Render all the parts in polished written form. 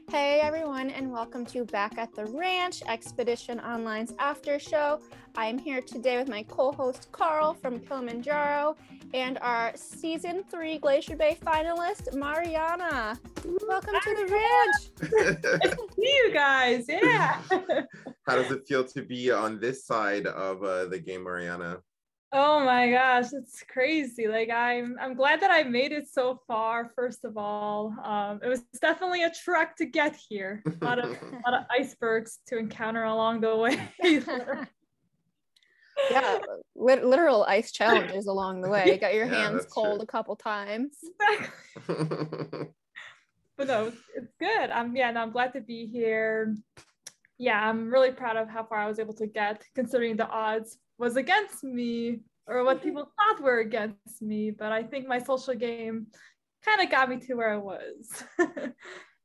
Hey everyone, and welcome to Back at the Ranch, Expedition Online's after show. I'm here today with my co-host Karl from Kilimanjaro and our season 3 Glacier Bay finalist Maryana. Welcome to the ranch. It's to see you guys. Yeah. How does it feel to be on this side of the game, Maryana? Oh my gosh, it's crazy. Like I'm glad that I made it so far. First of all, it was definitely a trek to get here. A lot of icebergs to encounter along the way. Yeah, literal ice challenges along the way. Got your hands cold a couple times. Exactly. But no, it's good. I'm glad to be here. Yeah, I'm really proud of how far I was able to get, considering the odds was against me, or what people thought were against me. But I think my social game kind of got me to where I was.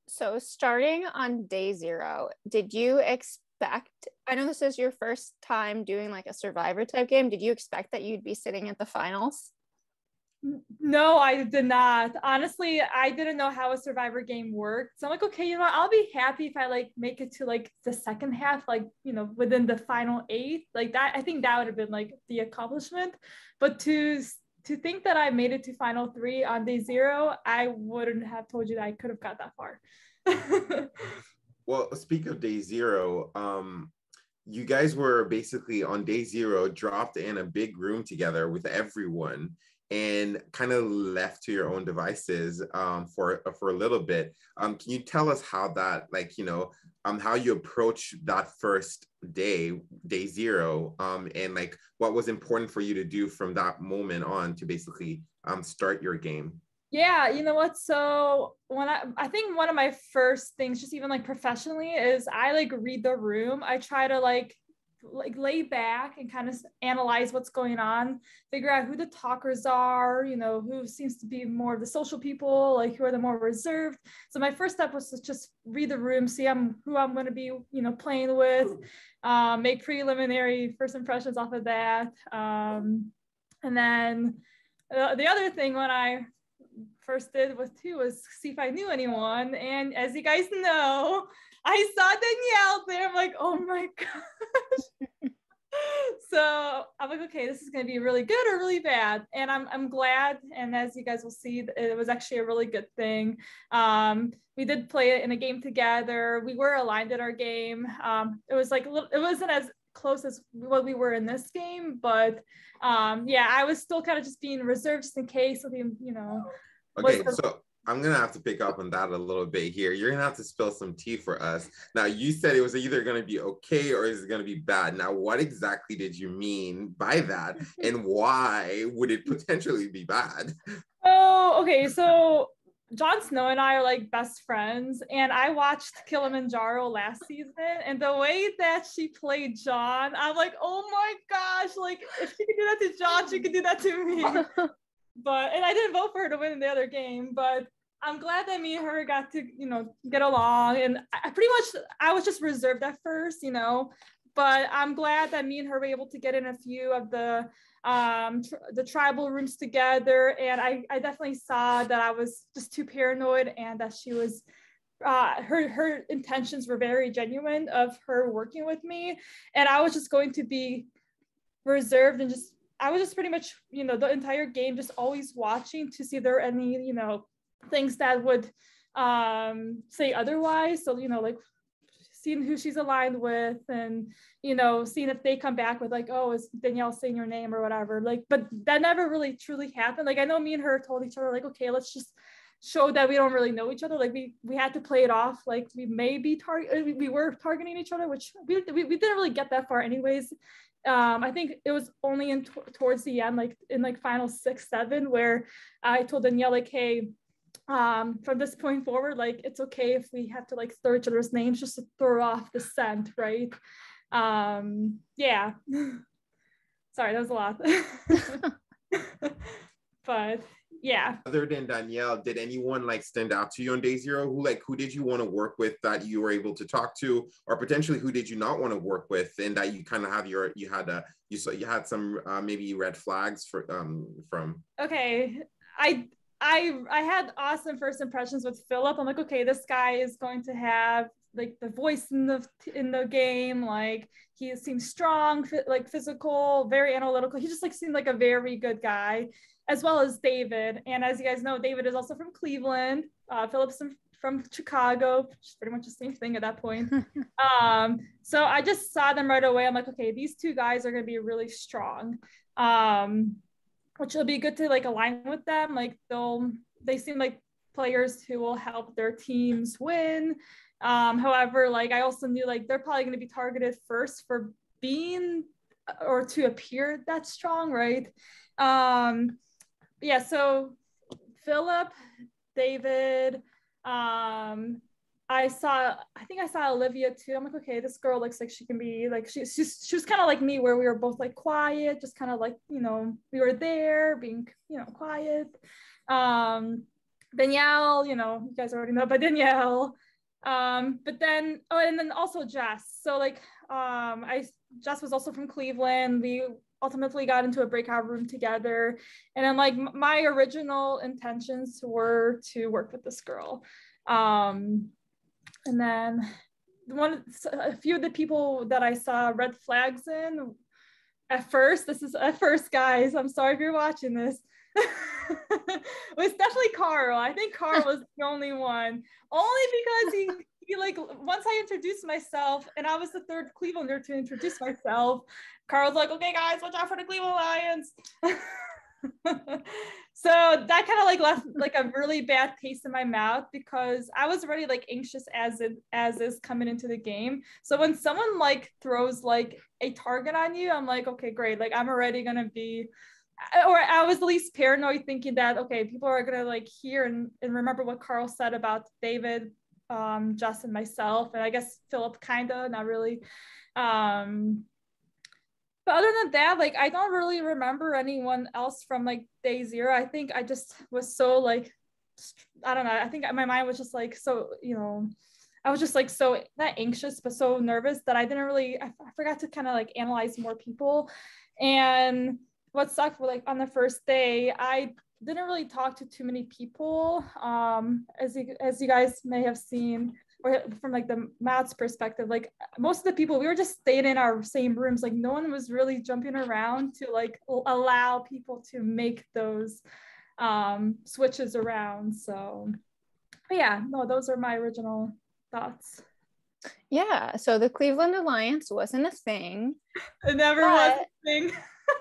So starting on day 0, did you expect, I know this is your first time doing like a Survivor type game, did you expect that you'd be sitting at the finals? No, I did not. Honestly, I didn't know how a Survivor game worked. So I'm like, okay, you know what? I'll be happy if I like make it to like the second half, like, you know, within the final 8. Like that, I think that would have been like the accomplishment. But to think that I made it to final 3 on day 0, I wouldn't have told you that I could have got that far. Well, speak of day 0, you guys were basically on day 0 dropped in a big room together with everyone and kind of left to your own devices for a little bit. Can you tell us how that, like, you know, how you approach that first day 0, and like what was important for you to do from that moment on to basically start your game? Yeah, you know what? So when I think one of my first things, just even like professionally, is I like read the room. I try to like lay back and kind of analyze what's going on, figure out who the talkers are, you know, who seems to be more of the social people, like who are the more reserved. So my first step was to just read the room, see who I'm going to be, you know, playing with, make preliminary first impressions off of that. And then the other thing when I first did was see if I knew anyone. And as you guys know, I saw Danielle there. I'm like, oh my gosh. So I'm like, okay, this is going to be really good or really bad. And I'm glad. And as you guys will see, it was actually a really good thing. We did play it in a game together. We were aligned in our game. It was like, it wasn't as close as what we were in this game, but yeah, I was still kind of just being reserved just in case of him, you know. Okay, so I'm gonna have to pick up on that a little bit here. You're gonna have to spill some tea for us. Now, you said it was either gonna be okay or is it gonna be bad. Now, what exactly did you mean by that, and why would it potentially be bad? Oh, okay, so Jon Snow and I are like best friends, and I watched Kilimanjaro last season, and the way that she played Jon, I'm like, oh my gosh, like if she could do that to Jon, she could do that to me. And I didn't vote for her to win in the other game, but I'm glad that me and her got to, you know, get along. And I was just reserved at first, you know, but I'm glad that me and her were able to get in a few of the tribal rooms together. And I definitely saw that I was just too paranoid, and that she was her intentions were very genuine of her working with me. And I was just going to be reserved, and I was just pretty much, you know, the entire game just always watching to see if there are any, you know, things that would say otherwise. So, you know, like seeing who she's aligned with, and, you know, seeing if they come back with like, oh, is Danielle saying your name or whatever. Like, but that never really truly happened. Like, I know me and her told each other like, okay, let's just show that we don't really know each other. Like we had to play it off like we may be we were targeting each other, which we didn't really get that far anyways. I think it was only towards the end, like in like final 6, 7, where I told Danielle like, hey, from this point forward, like it's okay if we have to like throw each other's names just to throw off the scent, right? Yeah. Sorry, that was a lot. But yeah. Other than Danielle, did anyone like stand out to you on day 0? Who did you want to work with that you were able to talk to, or potentially who did you not want to work with, and that you kind of have you had some maybe red flags from? Okay, I had awesome first impressions with Philip. I'm like, okay, this guy is going to have like the voice in the game. Like he seems strong, like physical, very analytical. He just like seemed like a very good guy, as well as David. And as you guys know, David is also from Cleveland. Philip's from Chicago, which is pretty much the same thing at that point. So I just saw them right away. I'm like, okay, these two guys are going to be really strong. Which will be good to like align with them. Like they seem like players who will help their teams win. However, like I also knew like they're probably going to be targeted first for being or to appear that strong, right? Yeah, so Philip, David, I think I saw Olivia too. I'm like, okay, this girl looks like she can be like, she was kind of like me, where we were both like quiet, just kind of like, you know, we were there being, you know, quiet. Danielle, you know, you guys already know about Danielle. But then, oh, and then also Jess. So like, Jess was also from Cleveland. We ultimately got into a breakout room together. And then like my original intentions were to work with this girl. And then a few of the people that I saw red flags in at first, guys, I'm sorry if you're watching this, it was definitely Karl. I think Karl was the only one, only because he like, once I introduced myself and I was the third Clevelander to introduce myself, Karl's like, okay guys, watch out for the Cleveland Lions. So that kind of like left like a really bad taste in my mouth, because I was already like anxious as is coming into the game. So when someone like throws like a target on you, I'm like, okay, great, like I'm already gonna be, or I was at least paranoid, thinking that okay, people are gonna like hear and remember what Karl said about David, Jess, and myself, and I guess Philip kinda, not really. But other than that, like I don't really remember anyone else from like day zero. I think I just was so like, I don't know, I think my mind was just like, so, you know, I was just like so not anxious but so nervous that I didn't really, I forgot to kind of like analyze more people. And what sucked was like on the first day, I didn't really talk to too many people, as you guys may have seen, or from like the Matt's perspective, like most of the people, we were just staying in our same rooms. Like no one was really jumping around to like allow people to make those switches around. So but yeah, no, those are my original thoughts. Yeah, so the Cleveland Alliance wasn't a thing. It never was a thing.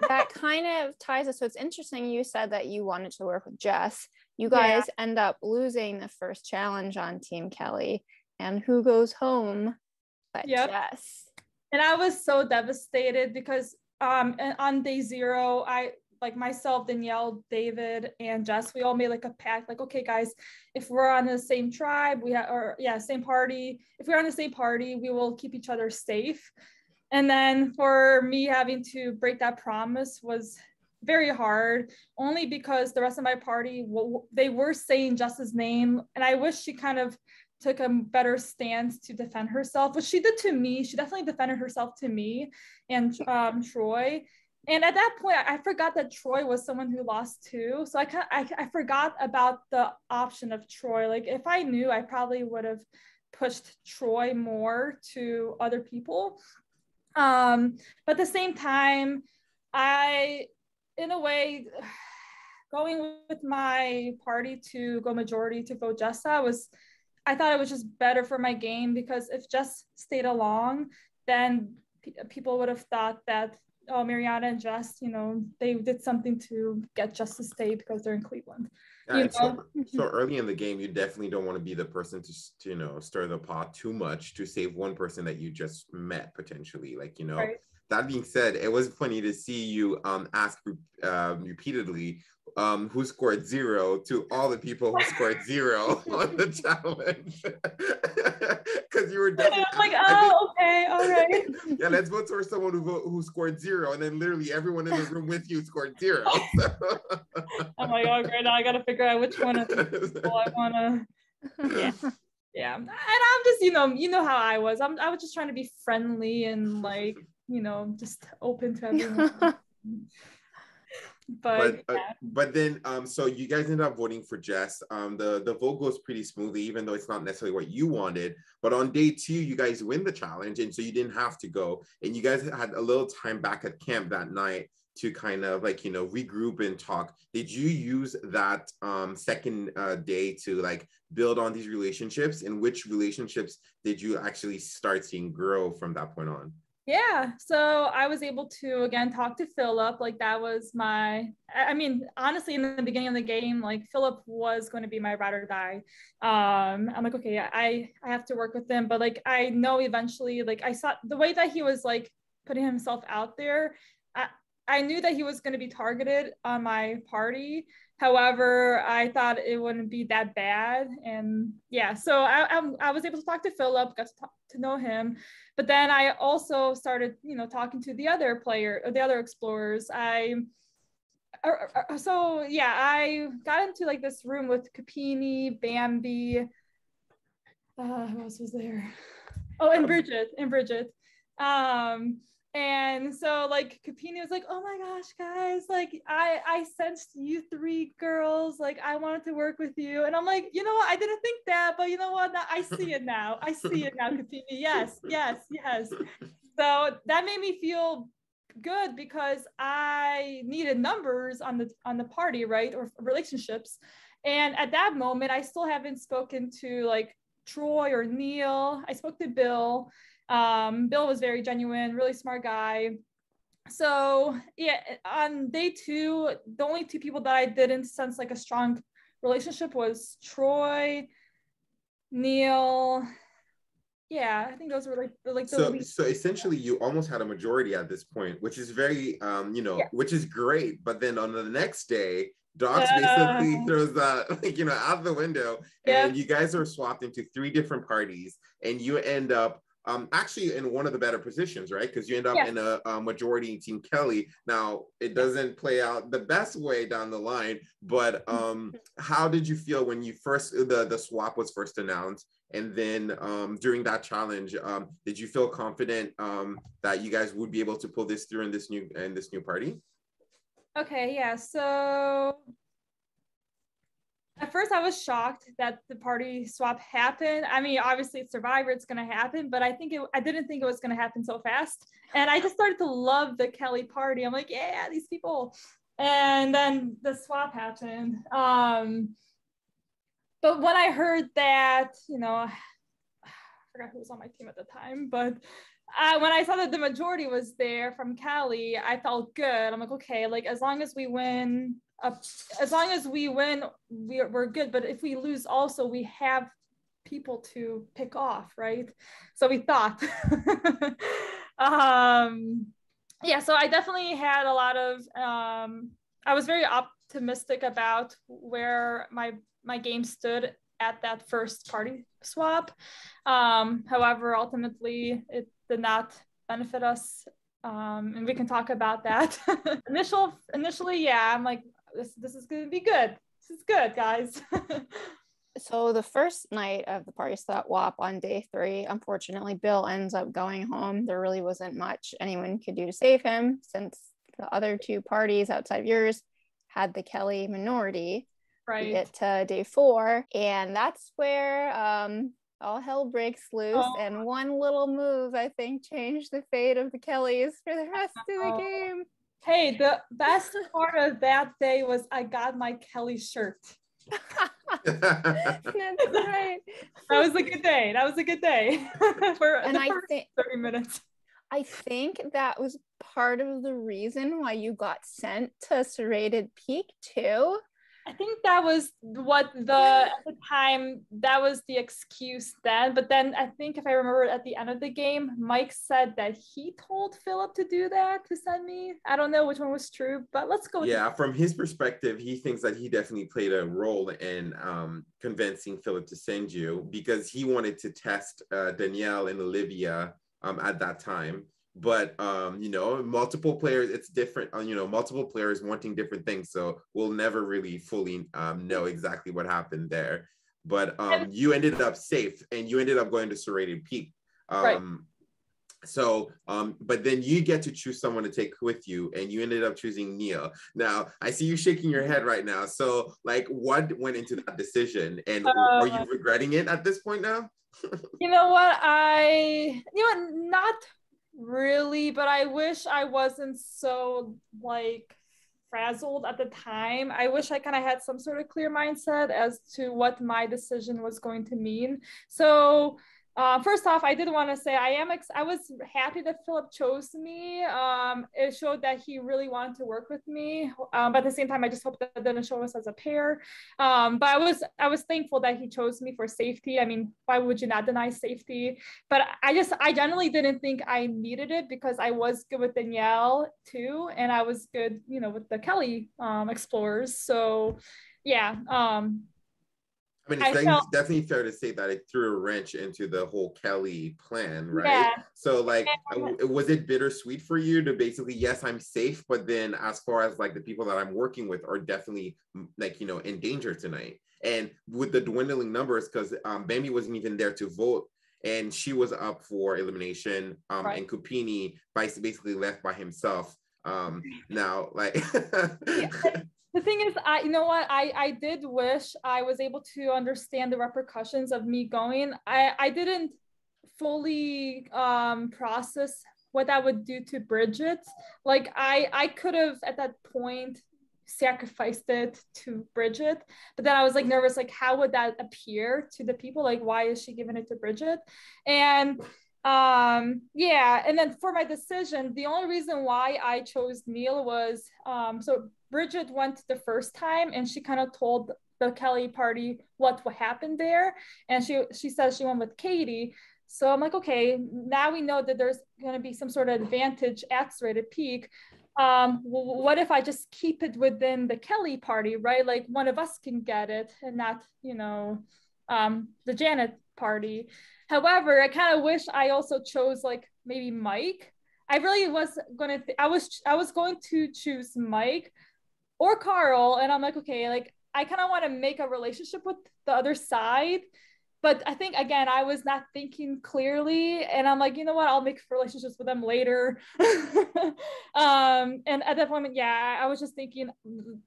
That kind of ties us. So it's interesting you said that you wanted to work with Jess. You guys end up losing the first challenge on Team Kelly. And who goes home but Jess? And I was so devastated because on day zero, I like myself, Danielle, David, and Jess, we all made like a pact, like, okay, guys, if we're on the same tribe, same party, if we're on the same party, we will keep each other safe. And then for me having to break that promise was very hard, only because the rest of my party, they were saying Jess's name, and I wish she kind of took a better stance to defend herself, which she did to me. She definitely defended herself to me and Troy. And at that point, I forgot that Troy was someone who lost too. So I forgot about the option of Troy. Like if I knew, I probably would have pushed Troy more to other people. But at the same time, in a way, going with my party to go majority to vote Jessa I thought it was just better for my game, because if Jess stayed along, then people would have thought that, oh, Maryana and Jess, you know, they did something to get Jess to stay because they're in Cleveland. So early in the game, you definitely don't want to be the person to you know, stir the pot too much to save one person that you just met potentially, like, you know. Right. That being said, it was funny to see you ask repeatedly who scored 0 to all the people who scored 0 on the challenge. Because you were definitely like, oh, okay, all right. Yeah, let's vote for someone who scored 0, and then literally everyone in the room with you scored 0. So. I'm like, oh great, now I gotta figure out which one of the people I wanna. Yeah. And I'm just, you know how I was. I was just trying to be friendly and like, you know, just open to everyone. But but then so you guys ended up voting for Jess. The vote goes pretty smoothly, even though it's not necessarily what you wanted. But on day 2, you guys win the challenge, and so you didn't have to go, and you guys had a little time back at camp that night to kind of like, you know, regroup and talk. Did you use that second day to like build on these relationships, and which relationships did you actually start seeing grow from that point on? Yeah, so I was able to again talk to Philip. Like that was I mean, honestly, in the beginning of the game, like Philip was going to be my ride or die. I'm like, okay, I have to work with him, but like I know eventually, like I saw the way that he was like putting himself out there. I knew that he was going to be targeted on my party. However, I thought it wouldn't be that bad. And yeah, so I was able to talk to Philip, got to know him. But then I also started, you know, talking to the other explorers. So yeah, I got into like this room with Capini, Bambi. Who else was there? Oh, and Bridget. And so like Capini was like, oh my gosh, guys, like I sensed you 3 girls, like I wanted to work with you. And I'm like, you know what, I didn't think that, but you know what, I see it now, Capini. Yes. So that made me feel good because I needed numbers on the party, right, or relationships. And at that moment, I still haven't spoken to like Troy or Neil. I spoke to Bill. Bill was very genuine, really smart guy. So yeah, on day 2, the only 2 people that I didn't sense like a strong relationship was Troy, Neil. Yeah, I think those were like so essentially you almost had a majority at this point, which is very you know, which is great. But then on the next day, Docs basically throws that like, you know, out the window, and you guys are swapped into 3 different parties, and you end up actually in one of the better positions, right? Because you end up in a majority in Team Kelly. Now it doesn't play out the best way down the line, but how did you feel when you first the swap was first announced, and then during that challenge, did you feel confident that you guys would be able to pull this through in this new party? Okay, yeah. So at first, I was shocked that the party swap happened. I mean, obviously, it's Survivor; it's going to happen. But I didn't think it was going to happen so fast. And I just started to love the Kelly party. I'm like, yeah, these people. And then the swap happened. But when I heard that, you know, I forgot who was on my team at the time, but when I saw that the majority was there from Cali, I felt good. I'm like, okay, like as long as we win, we're good. But if we lose, also we have people to pick off, right? So we thought. Yeah, so I definitely had a lot of. I was very optimistic about where my game stood at that first party swap. However, ultimately, it did not benefit us. And we can talk about that. Initially, yeah, I'm like, this is going to be good. This is good, guys. So the first night of the party swap on day 3, unfortunately, Bill ends up going home. There really wasn't much anyone could do to save him, since the other 2 parties outside of yours had the Kelly minority. Right. We get to day 4, and that's where all hell breaks loose. And one little move, I think, changed the fate of the Kellys for the rest of the game. Hey, the best part of that day was I got my Kelly shirt. That's right. That was a good day. For and the first 30 minutes. I think that was part of the reason why you got sent to Serrated Peak too. I think that was at the time, that was the excuse then. But then I think if I remember at the end of the game, Mike said that he told Philip to do that, to send me. I don't know which one was true, but let's go. Yeah, from his perspective, he thinks that he definitely played a role in convincing Philip to send you, because he wanted to test Danielle and Olivia at that time. But you know, multiple players, it's different. You know, multiple players wanting different things, so we'll never really fully know exactly what happened there. But you ended up safe, and you ended up going to Serrated Peak. Right. So, but then you get to choose someone to take with you, and you ended up choosing Neil. Now, I see you shaking your head right now. So, like, what went into that decision, and are you regretting it at this point now? You know what? Not really, but I wish I wasn't so like frazzled at the time. I wish I kind of had some sort of clear mindset as to what my decision was going to mean. So first off, I did want to say I was happy that Philip chose me. It showed that he really wanted to work with me. But at the same time, I just hope that it didn't show us as a pair. But I was thankful that he chose me for safety. I mean, why would you not deny safety? But I generally didn't think I needed it because I was good with Danielle too, and I was good, with the Kelly explorers. So yeah. I mean, it's definitely fair to say that it threw a wrench into the whole Kelly plan, right? Yeah. So, like, was it bittersweet for you to basically, yes, I'm safe, but then as far as like the people that I'm working with are definitely like, in danger tonight. And with the dwindling numbers, because Bambi wasn't even there to vote, and she was up for elimination, Right. and Kupini basically left by himself. Now, like. The thing is, I did wish I was able to understand the repercussions of me going. I didn't fully process what that would do to Bridget. Like I could have at that point sacrificed it to Bridget, but then I was like nervous, like how would that appear to the people? Like why is she giving it to Bridget? And and then for my decision, the only reason why I chose Neil was so Bridget went the first time and she kind of told the Kelly party what happened there, and she says she went with Katie. So I'm like, okay, now we know that there's going to be some sort of advantage at Serrated Peak. What if I just keep it within the Kelly party, right? Like one of us can get it and not, the Janet party. However, I kind of wish I also chose like maybe Mike. I really was going to, I was going to choose Mike or Karl. And I'm like, okay, like I kind of want to make a relationship with the other side. But I think, again, I was not thinking clearly. And I'm like, you know what, I'll make relationships with them later. And at that moment, I was just thinking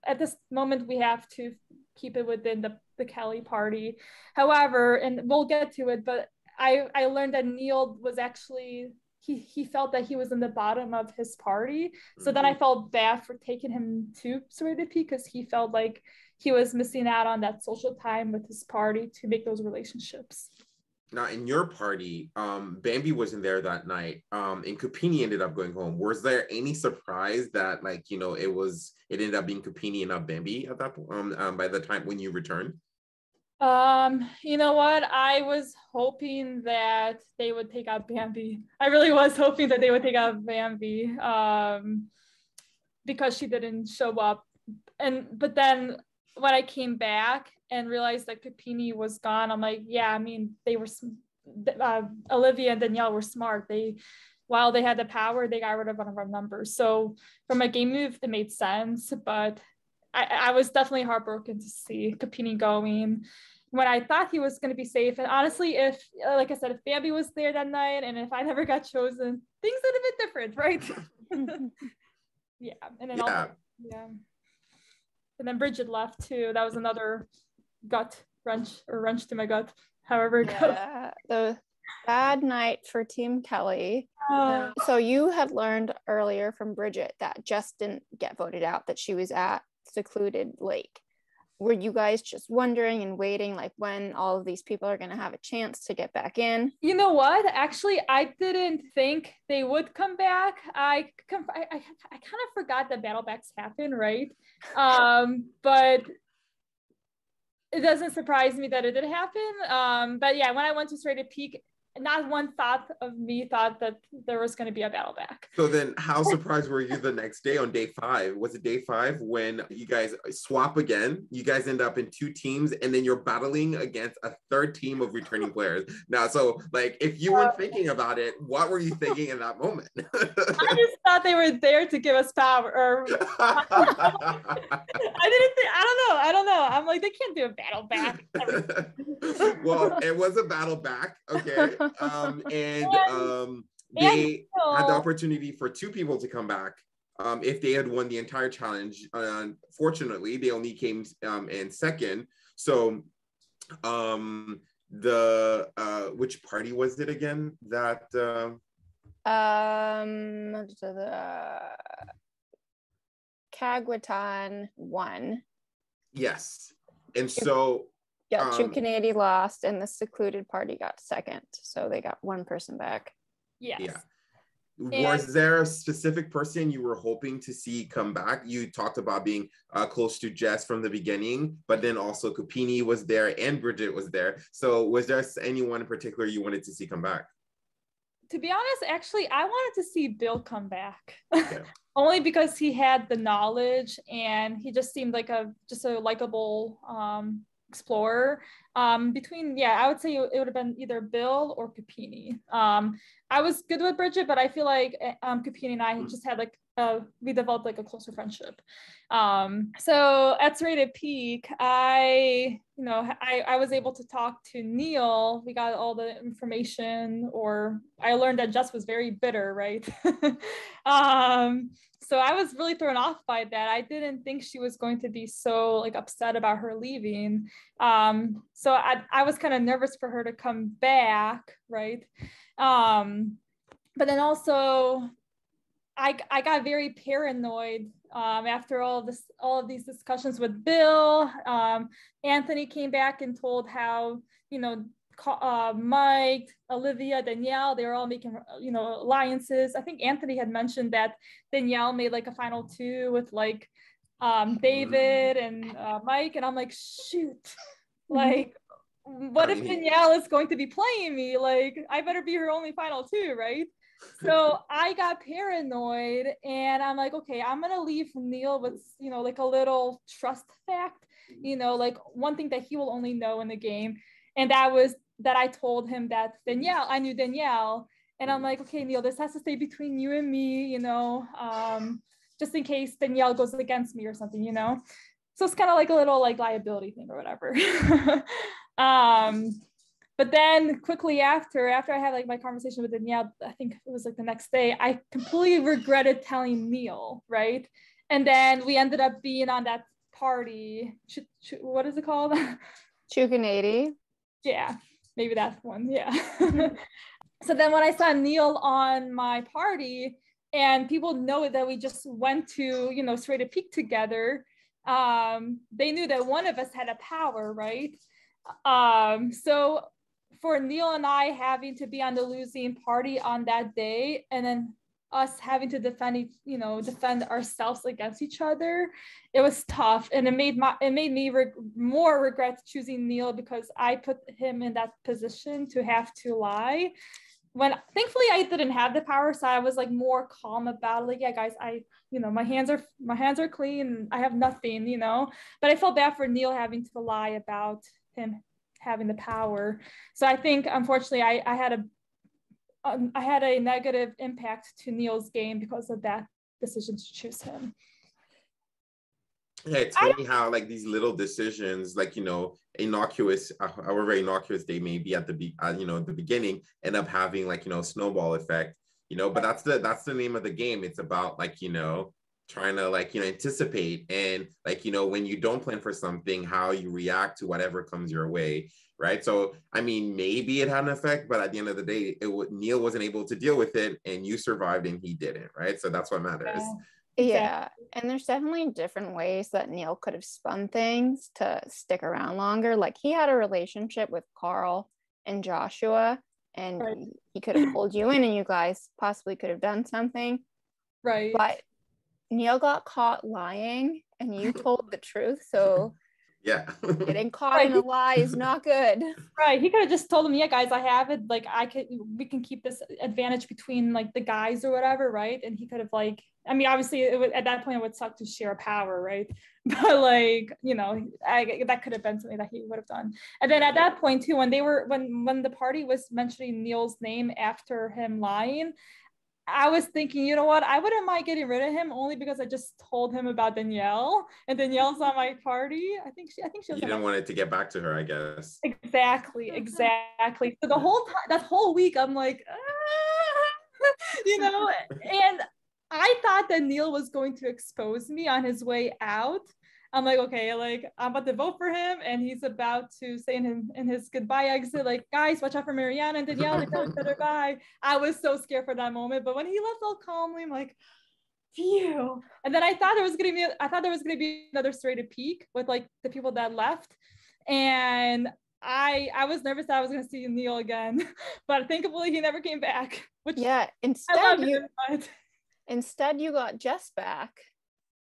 at this moment, we have to keep it within the Kelly party. However, and we'll get to it, but I learned that Neil was actually, he felt that he was in the bottom of his party. So then I felt bad for taking him to Serrated Peak because he felt like he was missing out on that social time with his party to make those relationships. Now, in your party, Bambi wasn't there that night, and Kupini ended up going home. Was there any surprise that, like, it ended up being Kupini and not Bambi at that point, by the time when you returned? You know what? I was hoping that they would take out Bambi. I really was hoping that they would take out Bambi, because she didn't show up. But then when I came back and realized that Kupini was gone, I'm like, yeah, I mean, they were, Olivia and Danielle were smart. While they had the power, they got rid of one of our numbers. So from a game move, it made sense, but I was definitely heartbroken to see Kupini going when I thought he was going to be safe. And honestly, if, like I said, if Bambi was there that night and if I never got chosen, things would have been different, right? Yeah. And then and then Bridget left too. That was another gut wrench to my gut, however it goes. The bad night for Team Kelly. So you had learned earlier from Bridget that Jess didn't get voted out, that she was at Secluded Lake. Were you guys just wondering and waiting, like when all of these people are going to have a chance to get back in? You know what? Actually, I didn't think they would come back. I kind of forgot that battle backs happen, right? But it doesn't surprise me that it did happen. But yeah, when I went to Serrated Peak, not one thought of me thought that there was going to be a battle back. So then how surprised were you the next day on day 5? Was it day 5 when you guys swap again? You guys end up in 2 teams and then you're battling against a 3rd team of returning players. Now, so like if you weren't thinking about it, what were you thinking in that moment? I just thought they were there to give us power. Or I don't know. I'm like, they can't do a battle back. Well, it was a battle back, okay. they had the opportunity for two people to come back if they had won the entire challenge. Unfortunately, they only came in second. So which party was it again that the Caguetan won. Yes. And so True Canadian lost and the secluded party got second. So they got one person back. Yes. Yeah. Was there a specific person you were hoping to see come back? You talked about being close to Jess from the beginning, but then also Kupini was there and Bridget was there. So was there anyone in particular you wanted to see come back? To be honest, actually, I wanted to see Bill come back. Okay. Only because he had the knowledge and he just seemed like a likable explorer. I would say it would have been either Bill or Kupini. I was good with Bridget, but I feel like Kupini and I just had we developed like a closer friendship. So at Serrated Peak, I was able to talk to Neil. We got all the information, or I learned that Jess was very bitter, right? So I was really thrown off by that. I didn't think she was going to be so like upset about her leaving. So I was kind of nervous for her to come back, right? But then also I got very paranoid after all of these discussions with Bill. Anthony came back and told how, Mike, Olivia, Danielle, they were all making, alliances. I think Anthony had mentioned that Danielle made like a final two with like David and Mike. And I'm like, shoot, like, what if Danielle is going to be playing me? Like, I better be her only final two, right? So I got paranoid and I'm like, okay, I'm going to leave Neil with, like a little trust fact, like one thing that he will only know in the game. And that was that I told him that I knew Danielle. And I'm like, okay, Neil, this has to stay between you and me, just in case Danielle goes against me or something, So it's kind of like a little like liability thing or whatever. But then quickly after I had like my conversation with Danielle, I think it was like the next day, I completely regretted telling Neil, right? And then we ended up being on that party. What is it called? Chukanady. Yeah, maybe that one. Yeah. So then when I saw Neil on my party and people know that we just went to, Serrated Peak together, they knew that one of us had a power, right? So for Neil and I having to be on the losing party on that day, and then us having to defend ourselves against each other, it was tough, and it made me more regret choosing Neil because I put him in that position to have to lie. When thankfully I didn't have the power, so I was like more calm about it. Like, yeah, guys, my hands are clean. I have nothing, But I felt bad for Neil having to lie about him having the power. So I think, unfortunately, I had a negative impact to Neil's game because of that decision to choose him. Yeah, it's funny how like these little decisions, like, innocuous, however innocuous they may be at the beginning, end up having like, snowball effect, but that's the name of the game. It's about like, trying to like, anticipate and like, when you don't plan for something, how you react to whatever comes your way. Right. So, I mean, maybe it had an effect, but at the end of the day, Neil wasn't able to deal with it and you survived and he didn't. Right. So that's what matters. Yeah. And there's definitely different ways that Neil could have spun things to stick around longer. Like he had a relationship with Karl and Joshua, and he could have pulled you in and you guys possibly could have done something. Right. But Neil got caught lying and you told the truth. So yeah, getting caught in a lie is not good. Right. He could have just told them, yeah, guys, I have it. Like we can keep this advantage between like the guys or whatever. Right. And he could have like, I mean, obviously at that point it would suck to share power. Right. But like, that could have been something that he would have done. And then at that point too, when the party was mentioning Neil's name after him lying, I was thinking, you know what? I wouldn't mind getting rid of him only because I just told him about Danielle, and Danielle's on my party. I think she was. You didn't want it to get back to her, I guess. Exactly. So the whole time, that whole week, I'm like, you know, and I thought that Neil was going to expose me on his way out. I'm like, okay, like I'm about to vote for him, and he's about to say in his goodbye exit, like, guys, watch out for Maryana and Danielle, they said goodbye. I was so scared for that moment, but when he left all calmly, I'm like, phew. And then I thought there was gonna be another serrated peak with like the people that left, and I was nervous that I was gonna see Neil again, but thankfully he never came back. Which Yeah, instead you got Jess back.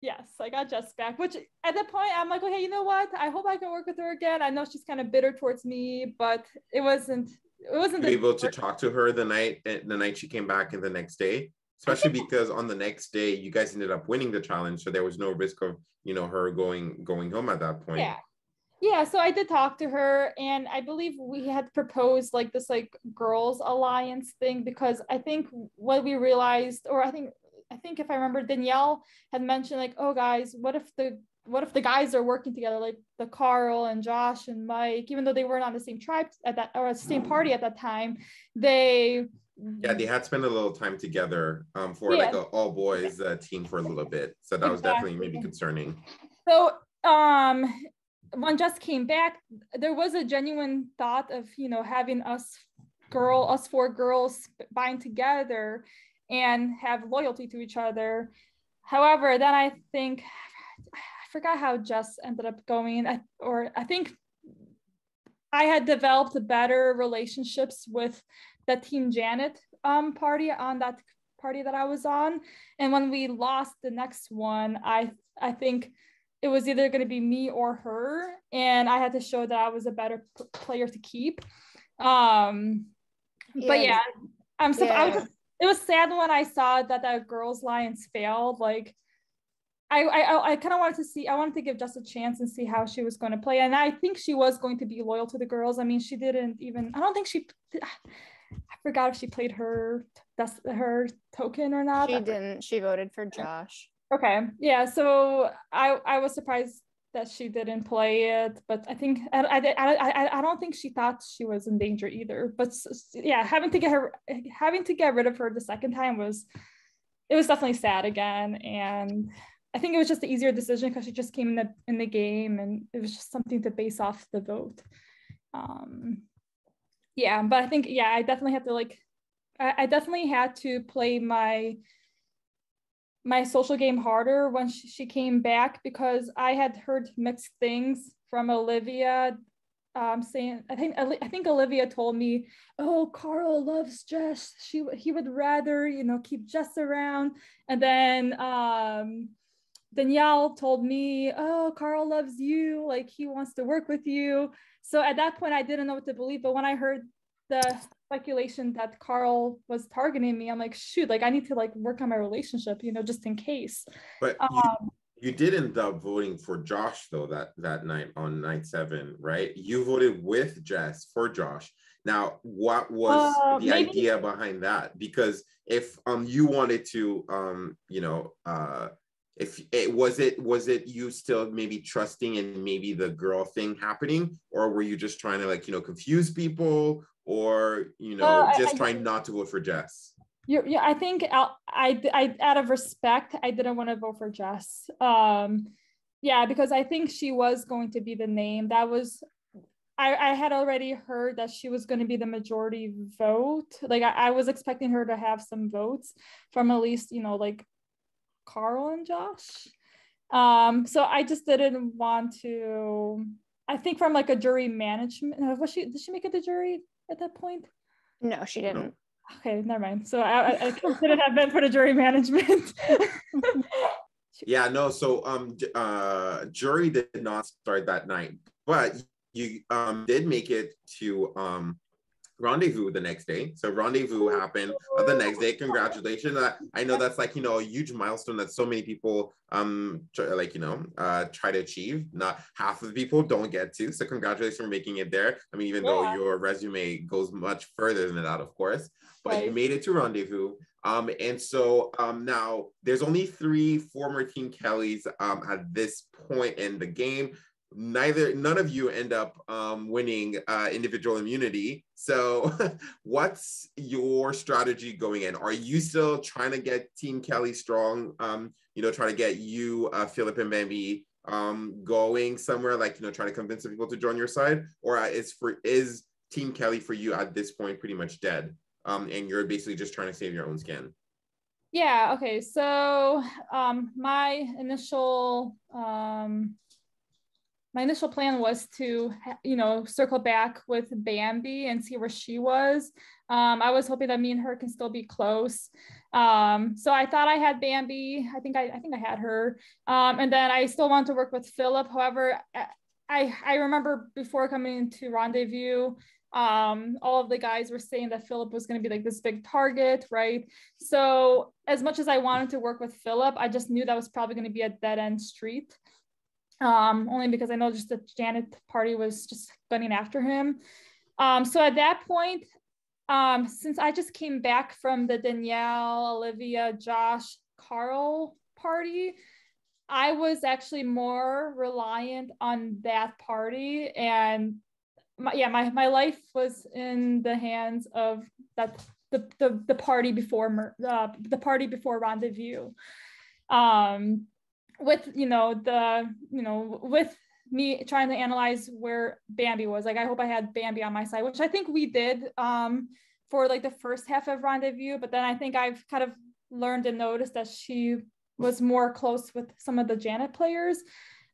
Yes, I got Jess back, which at that point I'm like, okay, you know what? I hope I can work with her again. I know she's kind of bitter towards me, but it wasn't. Were you able to talk to her the night she came back and the next day? Especially because on the next day you guys ended up winning the challenge, so there was no risk of, you know, her going home at that point. Yeah, so I did talk to her, and I believe we had proposed like this like girls alliance thing, because I think what we realized, or I think if I remember, Danielle had mentioned like, oh guys, what if the guys are working together, like the Karl and Josh and Mike, even though they weren't on the same tribe at that, or at the same party at that time, they had spent a little time together for like a all boys team for a little bit, so that was definitely maybe concerning. So when Jess came back, there was a genuine thought of, you know, having us four girls bind together and have loyalty to each other. However, then I think, I forgot how Jess ended up going, I think I had developed better relationships with the Team Janet party on that party that I was on. And when we lost the next one, I think it was either going to be me or her, and I had to show that I was a better player to keep. But yeah, I'm so it was sad when I saw that the girls' alliance failed. Like, I kind of wanted to give Jess a chance and see how she was going to play, and I think she was going to be loyal to the girls. I mean, she didn't even. I don't think she. I forgot if she played her token or not. She didn't. She voted for Josh. Okay, yeah. So I was surprised that she didn't play it, but I think I don't think she thought she was in danger either. But yeah, having to get rid of her the second time was definitely sad again, and I think it was just the easier decision because she just came in the game, and it was just something to base off the vote. Yeah, but I think I definitely had to I definitely had to play my social game harder when she came back, because I had heard mixed things from Olivia, saying I think Olivia told me, oh, Karl loves Jess, he would rather, you know, keep Jess around, and then Danielle told me, oh, Karl loves you, like he wants to work with you. So at that point I didn't know what to believe, but when I heard the speculation that Karl was targeting me, I'm like, shoot, like I need to like work on my relationship, you know, just in case. But you did end up voting for Josh though that night on night 7, right? You voted with Jess for Josh. Now, what was the idea behind that? Because if you wanted to if it was it you still maybe trusting in maybe the girl thing happening, or were you just trying to like, you know, confuse people, or, you know, just trying not to vote for Jess? Yeah, I think I out of respect, I didn't want to vote for Jess. Yeah, because I think she was going to be the name. That was, I had already heard that she was going to be the majority vote. Like I was expecting her to have some votes from at least, you know, like Karl and Josh. So I just didn't want to. I think from like a jury management, did she make it the jury at that point? No, she didn't. Okay, never mind. So I couldn't have been for the jury management. Yeah, no. So jury did not start that night, but you did make it to rendezvous the next day. So rendezvous happened the next day. Congratulations. I know that's like, you know, a huge milestone that so many people try to achieve. Not half of the people don't get to. So congratulations for making it there. I mean, even though your resume goes much further than that, of course, but you made it to rendezvous. And so now there's only 3 former Team Kellys at this point in the game. none of you end up winning individual immunity. So what's your strategy going in? Are you still trying to get Team Kelly strong? Trying to get you, Philip and Bambi, going somewhere, like, trying to convince people to join your side? Or is Team Kelly for you at this point pretty much dead? And you're basically just trying to save your own skin? Yeah, okay. So my initial plan was to, circle back with Bambi and see where she was. I was hoping that me and her can still be close. So I thought I had Bambi. I think I had her. And then I still wanted to work with Philip. However, I remember before coming into Rendezvous, all of the guys were saying that Philip was going to be like this big target, right? So as much as I wanted to work with Philip, I just knew that was probably going to be a dead end street. Only because I know just the Janet party was just gunning after him. So at that point, since I just came back from the Danielle, Olivia, Josh, Karl party, I was actually more reliant on that party. And my life was in the hands of the party before Rendezvous. With with me trying to analyze where Bambi was, like, I hope I had Bambi on my side, which I think we did for like the first half of Rendezvous, but then I think I've kind of learned and noticed that she was more close with some of the Janet players.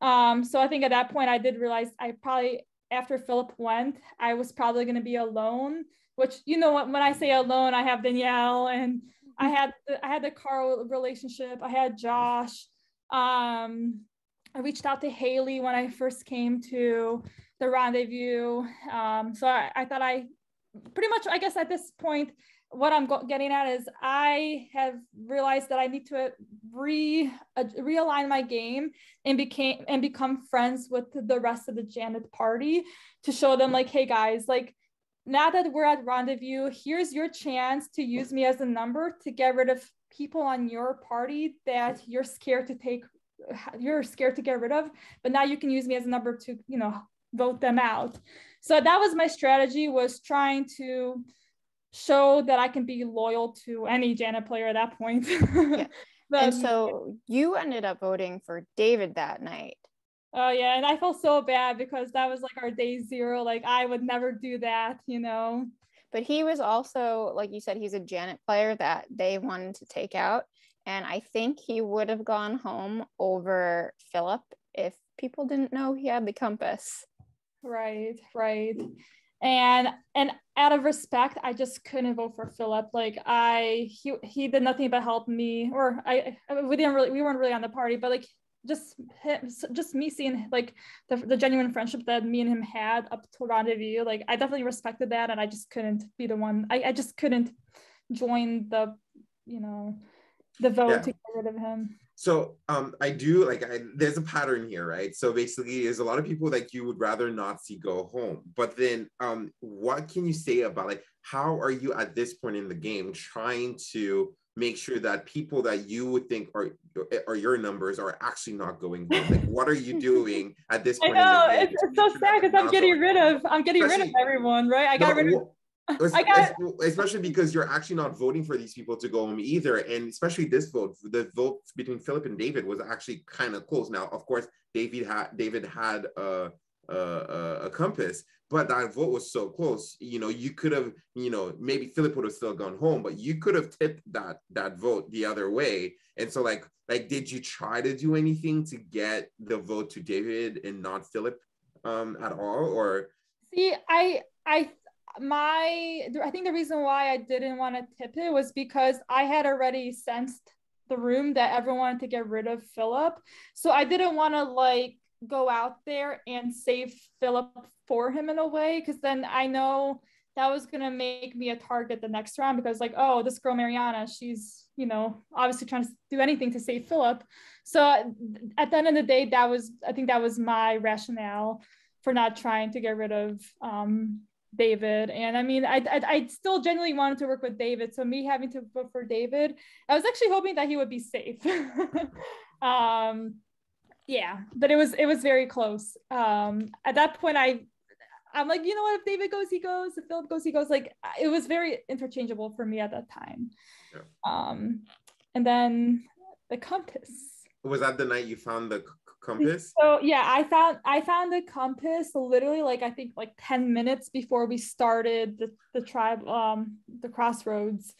So I think at that point I did realize I probably, after Philip went, I was probably going to be alone, which, when I say alone, I have Danielle, and I had the Karl relationship, I had Josh. I reached out to Haley when I first came to the Rendezvous. So I thought I pretty much, I guess at this point, what I'm getting at is I have realized that I need to realign my game and become friends with the rest of the Janet party to show them, like, hey guys, like, now that we're at Rendezvous, here's your chance to use me as a number to get rid of people on your party that you're scared to get rid of, but now you can use me as a number to, vote them out. So that was my strategy, was trying to show that I can be loyal to any Janet player at that point. Yeah. And so you ended up voting for David that night. Oh yeah, and I felt so bad because that was like our day zero. Like, I would never do that, But he was also, like you said, he's a Janet player that they wanted to take out. And I think he would have gone home over Philip if people didn't know he had the compass. Right. And out of respect, I just couldn't vote for Philip. Like, he did nothing but help me, or we weren't really on the party, but like, just me seeing like the genuine friendship that me and him had up to Rendezvous, like, I definitely respected that, and I just couldn't be the one. I just couldn't join the vote to get rid of him. So I do, like, there's a pattern here, right? So basically, there's a lot of people that you would rather not see go home. But then what can you say about, like, how are you at this point in the game trying to make sure that people that you would think are your numbers are actually not going home? Like, what are you doing at this point? I know, it's so sad because I'm getting rid of everyone, right? I got rid of especially because you're actually not voting for these people to go home either, and especially the vote between Philip and David was actually kind of close. Now, of course, David had a compass, but that vote was so close. You could have, maybe Philip would have still gone home, but you could have tipped that vote the other way. And so, like, did you try to do anything to get the vote to David and not Philip at all? Or see, I think the reason why I didn't want to tip it was because I had already sensed the room that everyone wanted to get rid of Philip. So I didn't want to, like, go out there and save Philip for him in a way, because then I know that was going to make me a target the next round, because, like, oh, this girl Maryana, she's, obviously trying to do anything to save Philip. So at the end of the day, I think that was my rationale for not trying to get rid of David. And I mean, I still genuinely wanted to work with David, so me having to vote for David, I was actually hoping that he would be safe. Yeah, but it was very close. At that point, I'm like, you know what? If David goes, he goes. If Philip goes, he goes. Like, it was very interchangeable for me at that time. Yeah. And then the compass. Was that the night you found the compass? So yeah, I found the compass literally like I think like 10 minutes before we started the tribe the crossroads.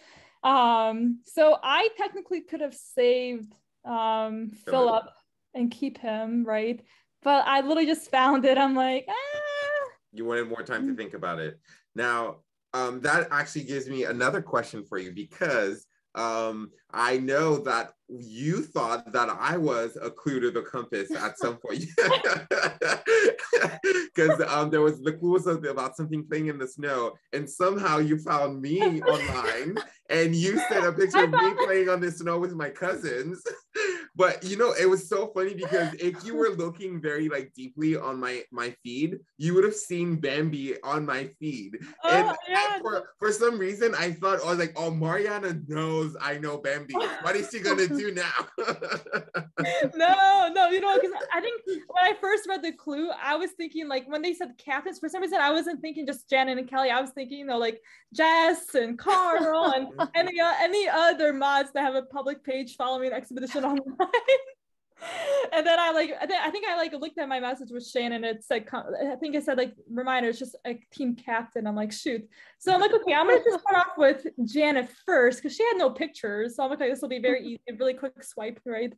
So I technically could have saved Philip and keep him, right? But I literally just found it. I'm like, ah. You wanted more time to think about it. Now, that actually gives me another question for you, because I know that you thought that I was a clue to the compass at some point. Because there was the clue was something about something playing in the snow, and somehow you found me online and you sent a picture of me playing on the snow with my cousins. But you know, it was so funny because if you were looking very like deeply on my feed, you would have seen Bambi on my feed. And Yeah. for some reason, I was like, oh, Maryana knows I know Bambi. What is she gonna do now? No, you know, because I think when I first read the clue, I was thinking like when they said captains, for some reason I wasn't thinking just Janet and Kelly. I was thinking, you know, like Jess and Karl and any other mods that have a public page following Expedition Online. And then I think I like looked at my message with Shannon. It's like I think it said like reminder, it's just like team captain. I'm like, shoot. So I'm like, okay, I'm gonna just start off with Janet first because she had no pictures. So I'm like, okay, this will be very easy, really quick swipe, right?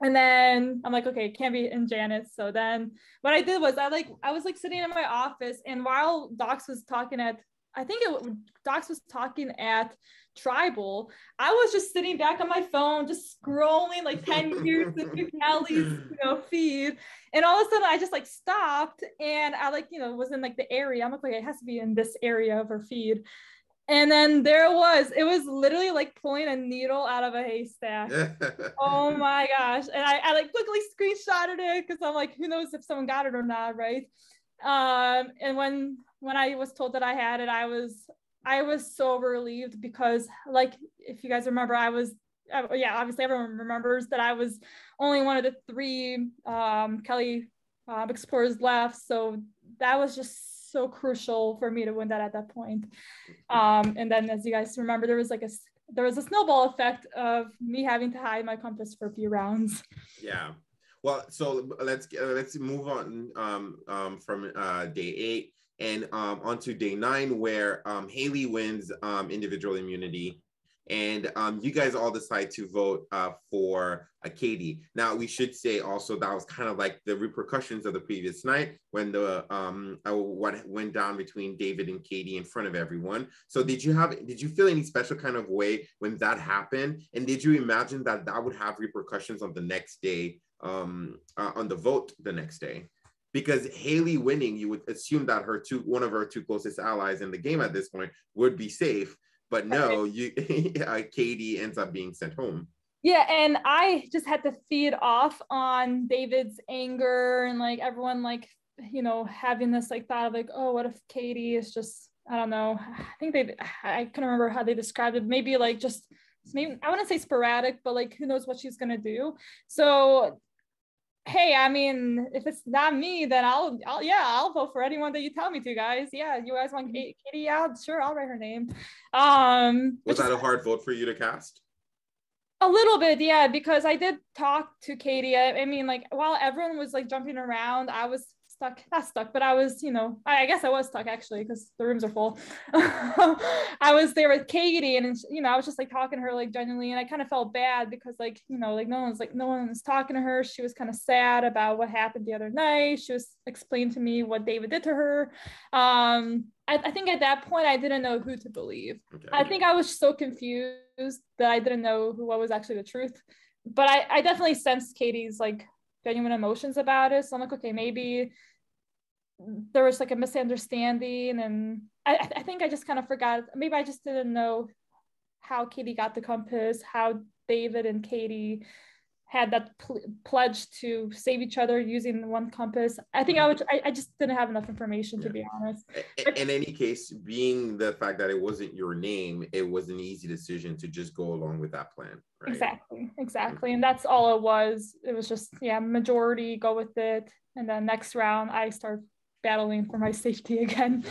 And then I'm like, okay, it can't be in Janet. So then what I did was I was like sitting in my office, and while Docs was talking at Tribal, I was just sitting back on my phone, just scrolling like 10 years into Kelly's, feed. And all of a sudden I just like stopped, and I like, was in like the area. I'm like, it has to be in this area of her feed. And then there it was literally like pulling a needle out of a haystack. Oh my gosh. And I like quickly screenshotted it because I'm like, who knows if someone got it or not, right? And when I was told that I had it, I was so relieved because, like, if you guys remember, obviously everyone remembers that I was only one of the 3 Kelly explorers left. So that was just so crucial for me to win that at that point. And then, as you guys remember, there was a snowball effect of me having to hide my compass for a few rounds. Yeah. Well, so let's move on from day 8 and onto day 9, where Haley wins individual immunity, and you guys all decide to vote for Katie. Now, we should say also that was kind of like the repercussions of the previous night when the what went down between David and Katie in front of everyone. So did you feel any special kind of way when that happened? And did you imagine that would have repercussions on the next day, on the vote the next day? Because Haley winning, you would assume that one of her 2 closest allies in the game at this point would be safe. But no, Katie ends up being sent home. Yeah, and I just had to feed off on David's anger and like everyone like, having this like thought of like, oh, what if Katie is just, I don't know. I couldn't remember how they described it. Maybe like just, maybe I wouldn't say sporadic, but like who knows what she's gonna do. So hey, I mean, if it's not me, then I'll vote for anyone that you tell me to, guys. Yeah, you guys want Katie out? Sure, I'll write her name. Was that a hard vote for you to cast? A little bit, yeah, because I did talk to Katie. I mean, like, while everyone was like jumping around, I was not stuck, but I was, I guess I was stuck actually because the rooms are full. I was there with Katie, and I was just like talking to her like genuinely, and I kind of felt bad because like, like no one was talking to her. She was kind of sad about what happened the other night. She was explaining to me what David did to her. I think at that point I didn't know who to believe. Okay. I think I was so confused that I didn't know what was actually the truth. But I definitely sensed Katie's like genuine emotions about it. So I'm like, okay, maybe there was like a misunderstanding, and I think I just kind of forgot. Maybe I just didn't know how Katie got the compass, how David and Katie had that pledge to save each other using one compass. I think I just didn't have enough information, to be honest. In any case, being the fact that it wasn't your name, it was an easy decision to just go along with that plan, right? Exactly. And that's all it was. It was just, majority, go with it. And then next round, I start battling for my safety again.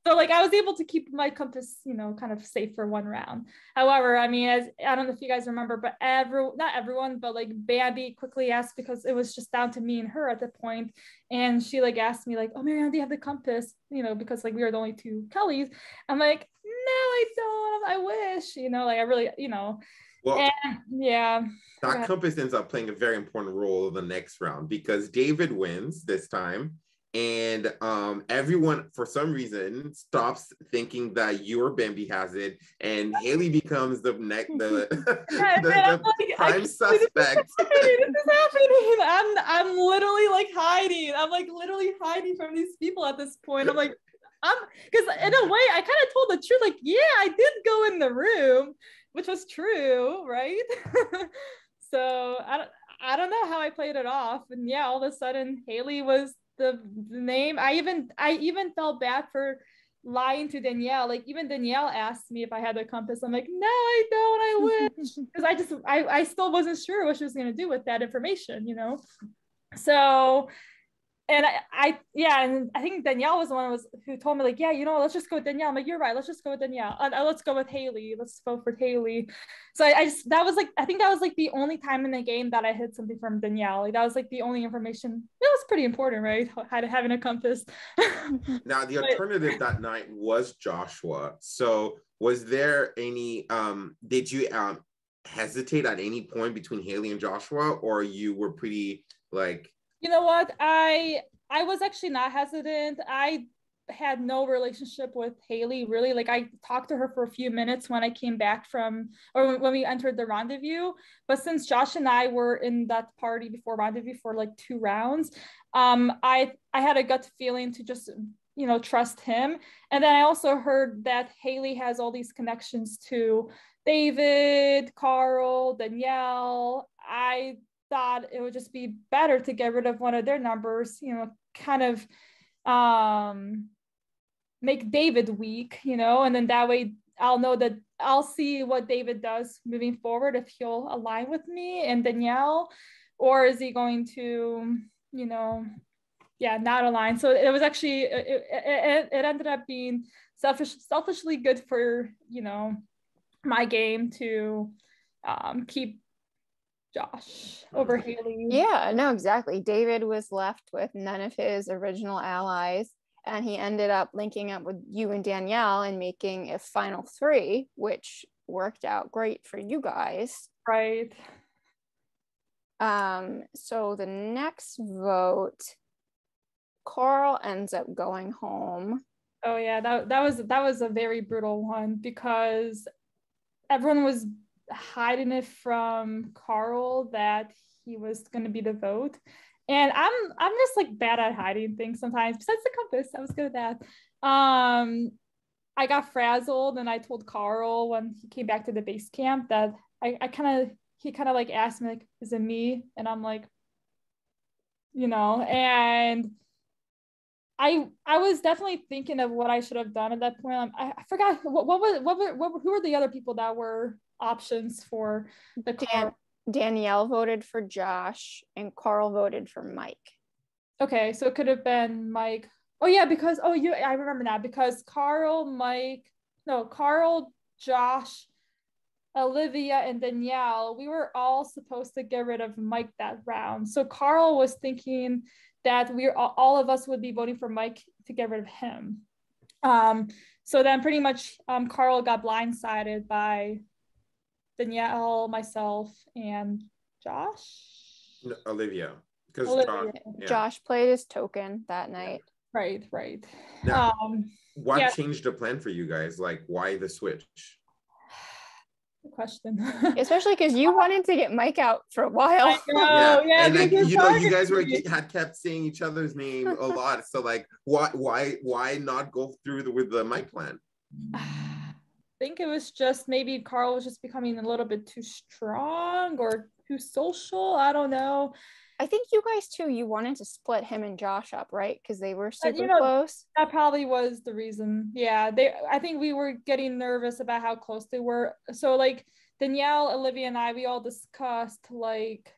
So like I was able to keep my compass, kind of safe for one round. However, I mean, I don't know if you guys remember, but not everyone, but like Bambi quickly asked, because it was just down to me and her at the point. And she like asked me like, oh, Maryana, do you have the compass? Because like we were the only two Kellys. I'm like, no, I don't. I wish, like I really, Well, and that compass ends up playing a very important role in the next round, because David wins this time. And everyone, for some reason, stops thinking that your Bambi has it, and Haley becomes the prime suspect. This is happening. I'm literally like hiding. I'm like literally hiding from these people at this point. I'm like, because in a way, I kind of told the truth. Like, yeah, I did go in the room, which was true, right? So I don't know how I played it off, and all of a sudden Haley was the name. I even felt bad for lying to Danielle. Like even Danielle asked me if I had the compass. I'm like, no, I don't. I wish, because I still wasn't sure what she was gonna do with that information, So. And and I think Danielle was the one who told me like, let's just go with Danielle. I'm like, you're right. Let's just go with Danielle. Let's go with Haley. Let's vote for Haley. So I think that was like the only time in the game that I hid something from Danielle. Like, that was like the only information. It was pretty important, right? Having a compass. Now the alternative that night was Joshua. So was there any, did you hesitate at any point between Haley and Joshua, or you were pretty like, you know what? I was actually not hesitant. I had no relationship with Haley, really. Like I talked to her for a few minutes when I came back when we entered the rendezvous. But since Josh and I were in that party before rendezvous for like 2 rounds, I had a gut feeling to just, trust him. And then I also heard that Haley has all these connections to David, Karl, Danielle. I thought it would just be better to get rid of one of their numbers, kind of make David weak, and then that way I'll know that I'll see what David does moving forward, if he'll align with me and Danielle, or is he going to, not align. So it was actually, it ended up being selfishly good for, my game to keep Josh over Haley. Yeah, no, exactly. David was left with none of his original allies, and he ended up linking up with you and Danielle and making a final 3, which worked out great for you guys. Right. So the next vote, Karl ends up going home. Oh yeah, that was a very brutal one, because everyone was hiding it from Karl that he was going to be the vote, and I'm just like bad at hiding things sometimes. Besides the compass, I was good at that. I got frazzled, and I told Karl when he came back to the base camp that he kind of like asked me like, is it me? And I'm like, and I was definitely thinking of what I should have done at that point. I forgot who were the other people that were options for the Danielle voted for Josh and Karl voted for Mike. Okay, so it could have been Mike. Oh yeah, because I remember now, because Karl, Josh, Olivia, and Danielle, we were all supposed to get rid of Mike that round. So Karl was thinking that all of us would be voting for Mike to get rid of him. So then pretty much Karl got blindsided by Danielle, myself, and Josh? No, Olivia. Because Josh played his token that night. Right. Now, what changed the plan for you guys? Like, why the switch? Good question. Especially because you wanted to get Mike out for a while. And like, you guys had kept saying each other's name a lot. So like, why not go through with the Mike plan? I think it was just maybe Karl was just becoming a little bit too strong, or too social. I don't know. I think you guys too, you wanted to split him and Josh up, right? Because they were super You know, close. that probably was the reason. Yeah, I think we were getting nervous about how close they were. So like Danielle, Olivia, and I, we all discussed like,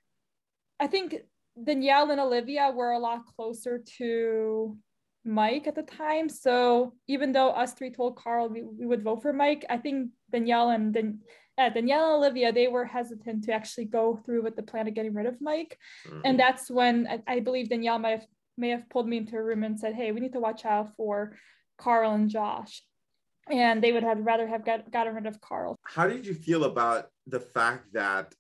I think Danielle and Olivia were a lot closer to Mike at the time. So even though us three told Karl we would vote for Mike, I think Danielle and Olivia, they were hesitant to actually go through with the plan of getting rid of Mike. Mm-hmm. And that's when I believe Danielle may have pulled me into a room and said, hey, we need to watch out for Karl and Josh. And they would have rather have gotten rid of Karl. How did you feel about the fact that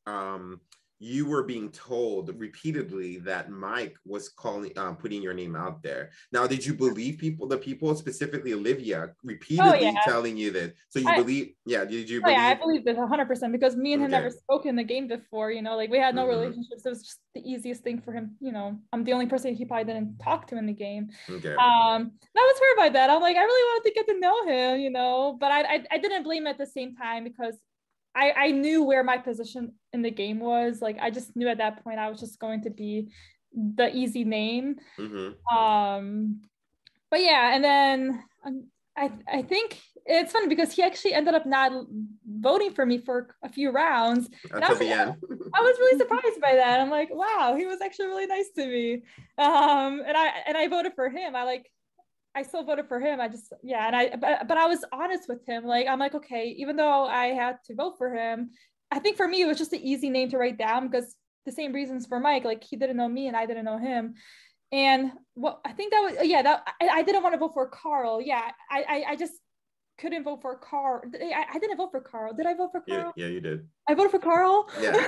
you were being told repeatedly that Mike was putting your name out there? Now, did you believe the people, specifically Olivia, repeatedly telling you that? So you believe, did you believe? Yeah, I believe this 100% because me and him never spoke in the game before, you know, like we had no relationships. It was just the easiest thing for him, you know. I'm the only person he probably didn't talk to in the game. Okay. I was hurt by that. I'm like, I really wanted to get to know him, you know, but I didn't blame him at the same time because I knew where my position in the game was. Like, I just knew at that point I was just going to be the easy name. But yeah, and then I think it's funny because he actually ended up not voting for me for a few rounds. Until the end. I was really surprised by that. I'm like, wow, he was actually really nice to me. And I voted for him. I still voted for him. But I was honest with him. Like, I'm like, okay, even though I had to vote for him, I think for me, it was just an easy name to write down because the same reasons for Mike, like he didn't know me and I didn't know him. And I think that was, I didn't want to vote for Karl. Yeah. I just couldn't vote for Karl. I didn't vote for Karl. Did I vote for Karl? Yeah, you did. I voted for Karl? Yeah.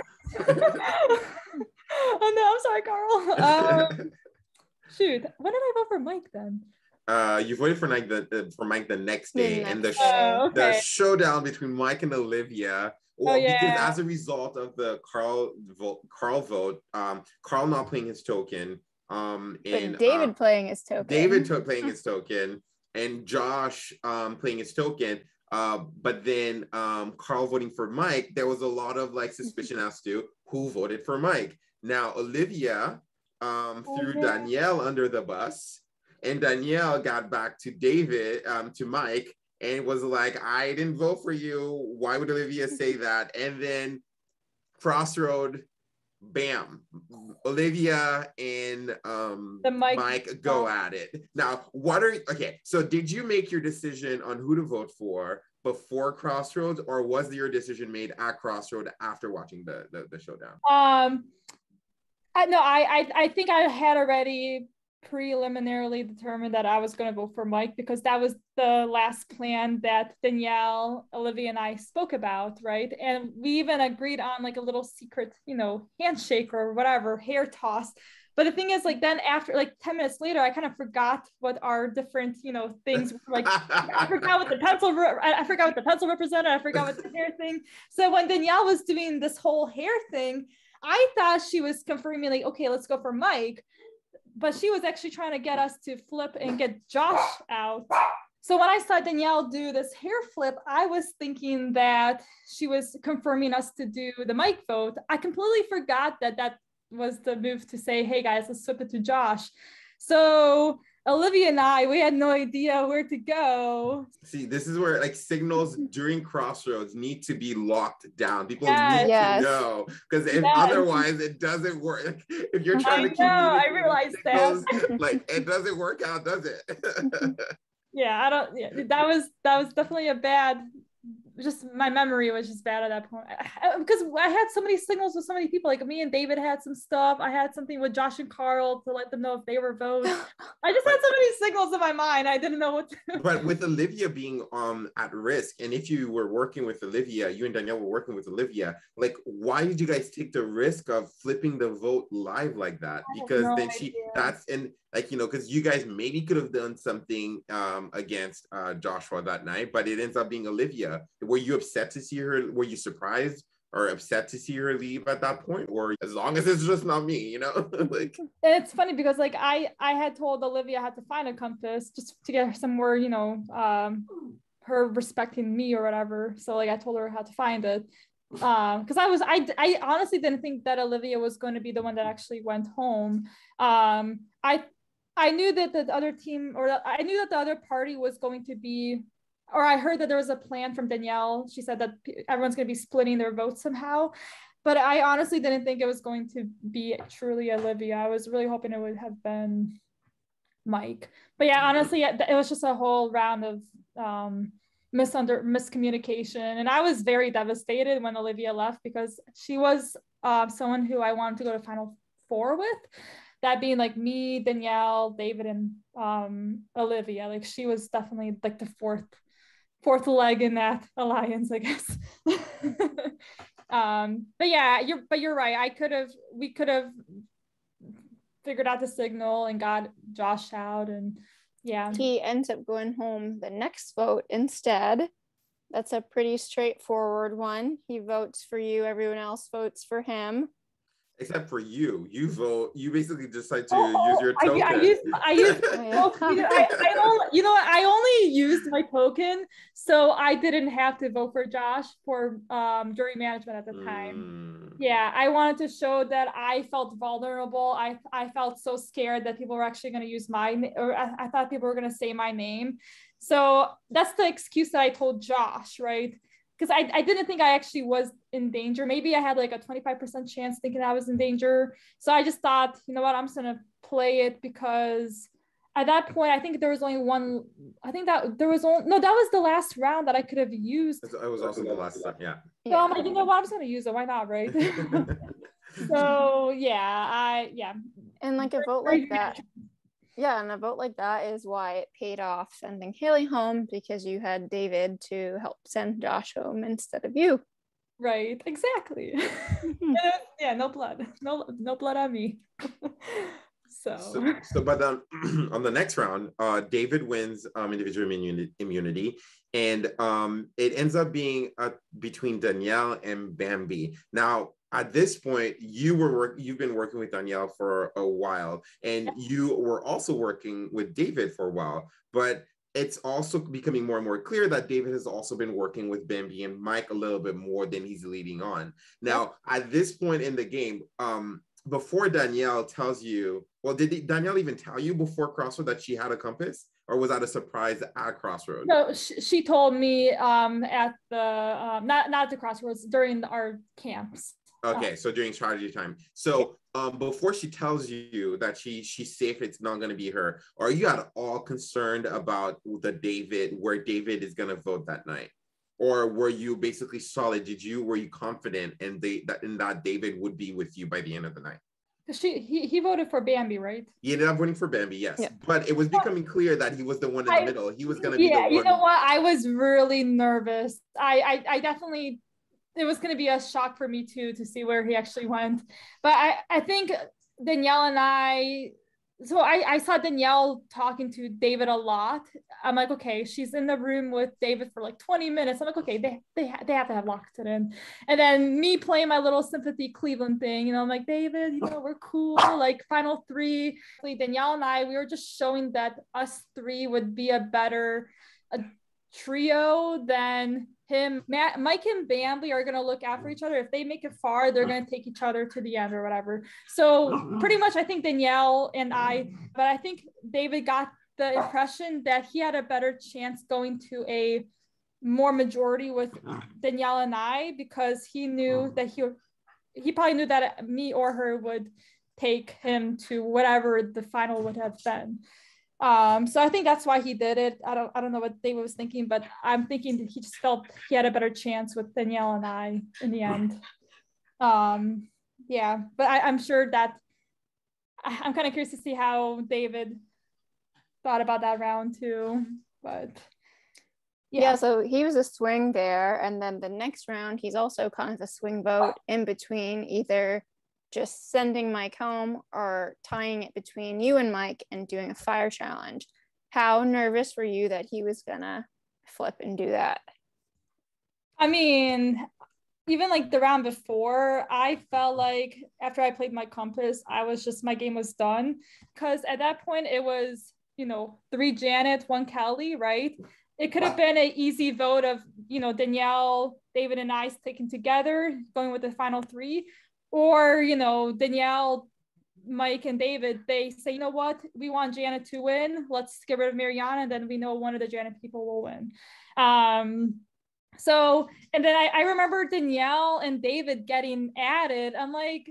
Oh no, I'm sorry, Karl. Shoot, when did I vote for Mike then? You voted for Mike the next day, and the showdown between Mike and Olivia. Well, because as a result of the Karl vote, Karl not playing his token, and David playing his token. Playing his token, and Josh playing his token. But then Karl voting for Mike, there was a lot of like suspicion as to who voted for Mike. Now Olivia threw Danielle under the bus. And Danielle got back to David, to Mike, and was like, I didn't vote for you. Why would Olivia say that? And then Crossroad, bam, Olivia and Mike go at it. Now, so did you make your decision on who to vote for before Crossroads, or was your decision made at Crossroad after watching the showdown? I think I had already preliminarily determined that I was going to vote for Mike because that was the last plan that Danielle, Olivia, and I spoke about, right? And we even agreed on like a little secret, you know, handshake or whatever, hair toss. But the thing is, like, then after like 10 minutes later, I kind of forgot what our different, you know, things were. Like, I forgot what the pencil represented. I forgot what the hair thing. So when Danielle was doing this whole hair thing, I thought she was confirming like, okay, let's go for Mike. But she was actually trying to get us to flip and get Josh out. So when I saw Danielle do this hair flip, I was thinking that she was confirming us to do the Mike vote. I completely forgot that was the move to say, hey guys, let's flip it to Josh. So Olivia and I, we had no idea where to go. See, this is where like signals during Crossroads need to be locked down. People need to know, because otherwise it doesn't work. If you're trying to communicate, I realized signals, that like it doesn't work out, does it? That was definitely a bad. Just my memory was just bad at that point because I had so many signals with so many people. Like me and David had some stuff. I had something with Josh and Karl to let them know if they were votes. I just had so many signals in my mind. I didn't know what to do. But with Olivia being at risk, and if you were working with Olivia, you and Danielle were working with Olivia, like why did you guys take the risk of flipping the vote live like that? Because then because you guys maybe could have done something against Joshua that night, but it ends up being Olivia. Were you upset to see her? Were you surprised or upset to see her leave at that point? Or as long as it's just not me, you know? Like, it's funny because like I had told Olivia I had to find a compass just to get her somewhere, you know, her respecting me or whatever. So like I told her how to find it. Because I honestly didn't think that Olivia was going to be the one that actually went home. I knew that the other team, or I knew that the other party was going to be, or I heard that there was a plan from Danielle. She said that everyone's going to be splitting their votes somehow, but I honestly didn't think it was going to be truly Olivia. I was really hoping it would have been Mike. But yeah, honestly, it was just a whole round of miscommunication, and I was very devastated when Olivia left, because she was someone who I wanted to go to Final Four with. That being like me, Danielle, David, and Olivia. Like, she was definitely like the fourth leg in that alliance, I guess. But yeah, you're right. We could have figured out the signal and got Josh out, and yeah. He ends up going home the next vote instead. That's a pretty straightforward one. He votes for you, everyone else votes for him. Except for you. You basically decide to use your token. I only used my token, so I didn't have to vote for Josh for jury management at the time. Yeah, I wanted to show that I felt vulnerable. I felt so scared that people were actually going to use I thought people were going to say my name. So that's the excuse that I told Josh, right? Because I didn't think I actually was in danger. Maybe I had like a 25% chance thinking I was in danger. So I just thought, you know what, I'm just going to play it, because at that point, I think there was only one. I think that there was only, no, that was the last round that I could have used. It was also the last time, yeah. So I'm like, you know what, I'm just going to use it. Why not, right? So yeah, And like a vote like that. Yeah, and a vote like that is why it paid off sending Haley home, because you had David to help send Josh home instead of you. Right, exactly. Yeah, no blood on me. But then on the next round, David wins individual immunity, and it ends up being between Danielle and Bambi. Now, at this point, you've been working with Danielle for a while, and you were also working with David for a while, but it's also becoming more and more clear that David has also been working with Bambi and Mike a little bit more than he's leading on. Now, at this point in the game, before Danielle tells you, well, did Danielle even tell you before Crossroad that she had a compass? Or was that a surprise at Crossroads? No, she told me at the, not at the Crossroads, during our camps. Okay, so during strategy time. So before she tells you that she's safe, it's not going to be her, are you at all concerned about where David is going to vote that night? Or were you basically solid? Were you confident that David would be with you by the end of the night? He voted for Bambi, right? He ended up voting for Bambi, yes. Yeah. But it was becoming clear that he was the one in the middle. He was going to be the one. Yeah, you know what? I was really nervous. I definitely, it was going to be a shock for me too, to see where he actually went. But I think Danielle and I saw Danielle talking to David a lot. I'm like, okay, she's in the room with David for like 20 minutes. I'm like, okay, they have to have locked it in. And then me playing my little sympathy Cleveland thing, you know, I'm like, David, you know, we're cool, like final three. Danielle and I, we were just showing that us three would be a trio than him. Mike and Bambi are going to look after each other. If they make it far, they're going to take each other to the end or whatever. So pretty much I think Danielle and but I think David got the impression that he had a better chance going to a more majority with Danielle and I, because he knew that he probably knew that me or her would take him to whatever the final would have been. So I think that's why he did it. I don't know what David was thinking, but I'm thinking that he just felt he had a better chance with Danielle and I in the end. Yeah, but I'm sure that I'm kind of curious to see how David thought about that round too. But yeah, so he was a swing there, and then the next round he's also kind of a swing vote in between either just sending Mike home or tying it between you and Mike and doing a fire challenge. How nervous were you that he was gonna flip and do that? I mean, even like the round before, I felt like after I played my compass, my game was done. Because at that point it was, you know, 3 Janet, 1 Kelly, right? it could have been an easy vote of, you know, Danielle, David, and I sticking together, going with the final three, or, you know, Danielle, Mike, and David, they say, you know what, we want Janet to win. Let's get rid of Maryana, and then we know one of the Janet people will win. So, and then I remember Danielle and David getting added. I'm like,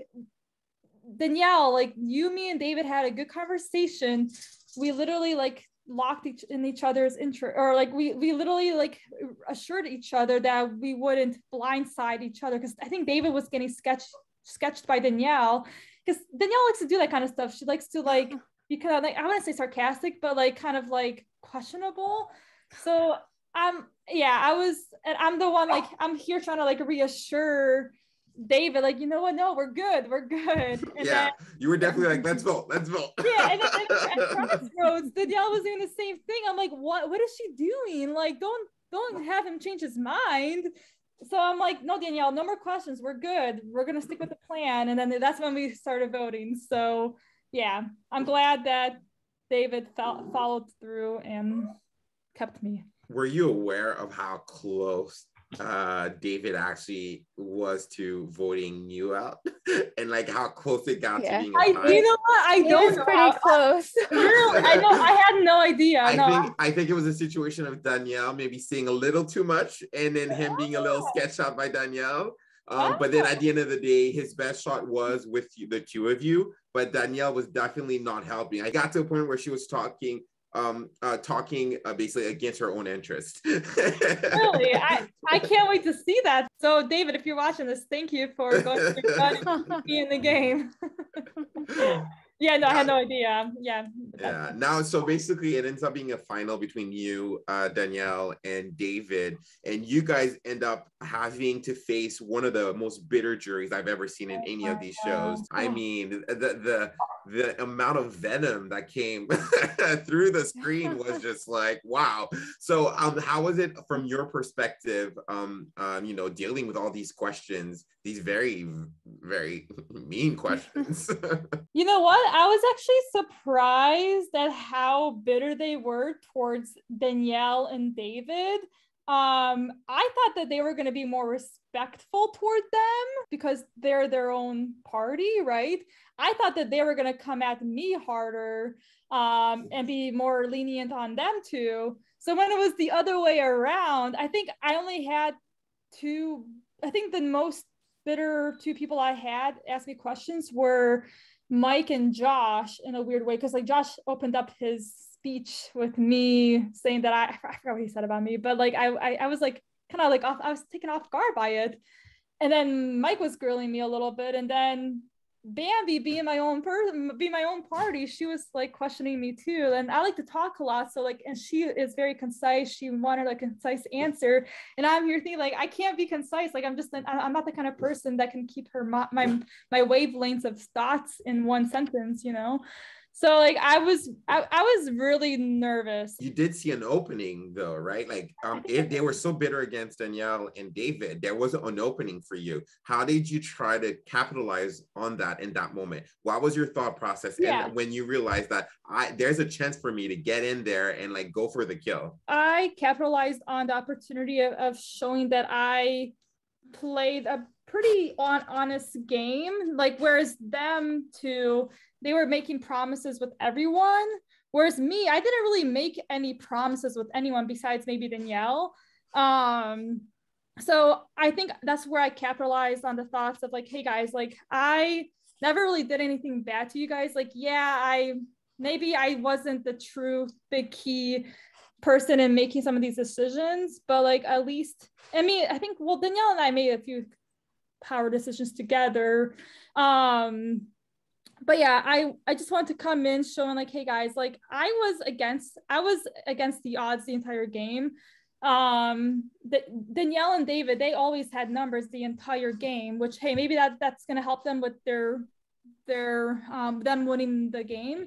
Danielle, like you, me, and David had a good conversation. We literally like locked in each other's interest, or like we literally like assured each other that we wouldn't blindside each other, because I think David was getting sketched by Danielle, because Danielle likes to do that kind of stuff. She likes to like be kind of like, I wouldn't say sarcastic, but like kind of like questionable. So yeah, I'm the one, like I'm here trying to like reassure David, like, you know what, no, we're good. And yeah, then, you were definitely like, let's vote. Yeah, and then at Crossroads, Danielle was doing the same thing. I'm like, what is she doing? Like, don't have him change his mind. So I'm like, no, Danielle, no more questions, we're good, we're gonna stick with the plan. And then that's when we started voting. So yeah, I'm glad that David followed through and kept me. Were you aware of how close David actually was to voting you out, and like how close it got to being a tie? You know what? I don't know. Pretty close. Really, I know. I had no idea. I think it was a situation of Danielle maybe seeing a little too much, and then him being a little sketched out by Danielle. But then at the end of the day, his best shot was with the two of you. But Danielle was definitely not helping. I got to a point where she was talking basically against her own interest. Really, I can't wait to see that. So David, if you're watching this, thank you for going to be in the game. Yeah, no, I had no idea. Yeah. Now, so basically it ends up being a final between you, Danielle, and David, and you guys end up having to face one of the most bitter juries I've ever seen in any of these shows. I mean, the amount of venom that came through the screen was just like, wow. So how was it from your perspective, you know, dealing with all these questions, these very, very mean questions? You know what? I was actually surprised at how bitter they were towards Danielle and David. I thought that they were going to be more respectful toward them because they're their own party, right? I thought that they were going to come at me harder and be more lenient on them too. So when it was the other way around, I think I only had two, I think the most bitter two people I had ask me questions were Mike and Josh, in a weird way, because like Josh opened up his speech with me saying that I forgot what he said about me, but like I was like kind of like I was taken off guard by it. And then Mike was grilling me a little bit, and then Bambi, being my own party, she was like questioning me too. And I like to talk a lot, so like, and she is very concise. She wanted a concise answer, and I'm here thinking like, I can't be concise. Like I'm not the kind of person that can keep my wavelengths of thoughts in one sentence, you know. So like I was really nervous. You did see an opening though, right? Like if they were so bitter against Danielle and David, there was an opening for you. How did you try to capitalize on that in that moment? What was your thought process? Yeah. And when you realized that there's a chance for me to get in there and like go for the kill? I capitalized on the opportunity of showing that I played a pretty honest game, like whereas them two, they were making promises with everyone, whereas me, I didn't really make any promises with anyone besides maybe Danielle. So I think that's where I capitalized on the thoughts of like, hey guys, like I never really did anything bad to you guys. Like, yeah, maybe I wasn't the true big key person in making some of these decisions, but like at least, I mean, I think, well, Danielle and I made a few power decisions together. But yeah, I just wanted to come in showing like, hey guys, like I was against the odds the entire game. Danielle and David, they always had numbers the entire game, which, hey, maybe that's gonna help them with their them winning the game.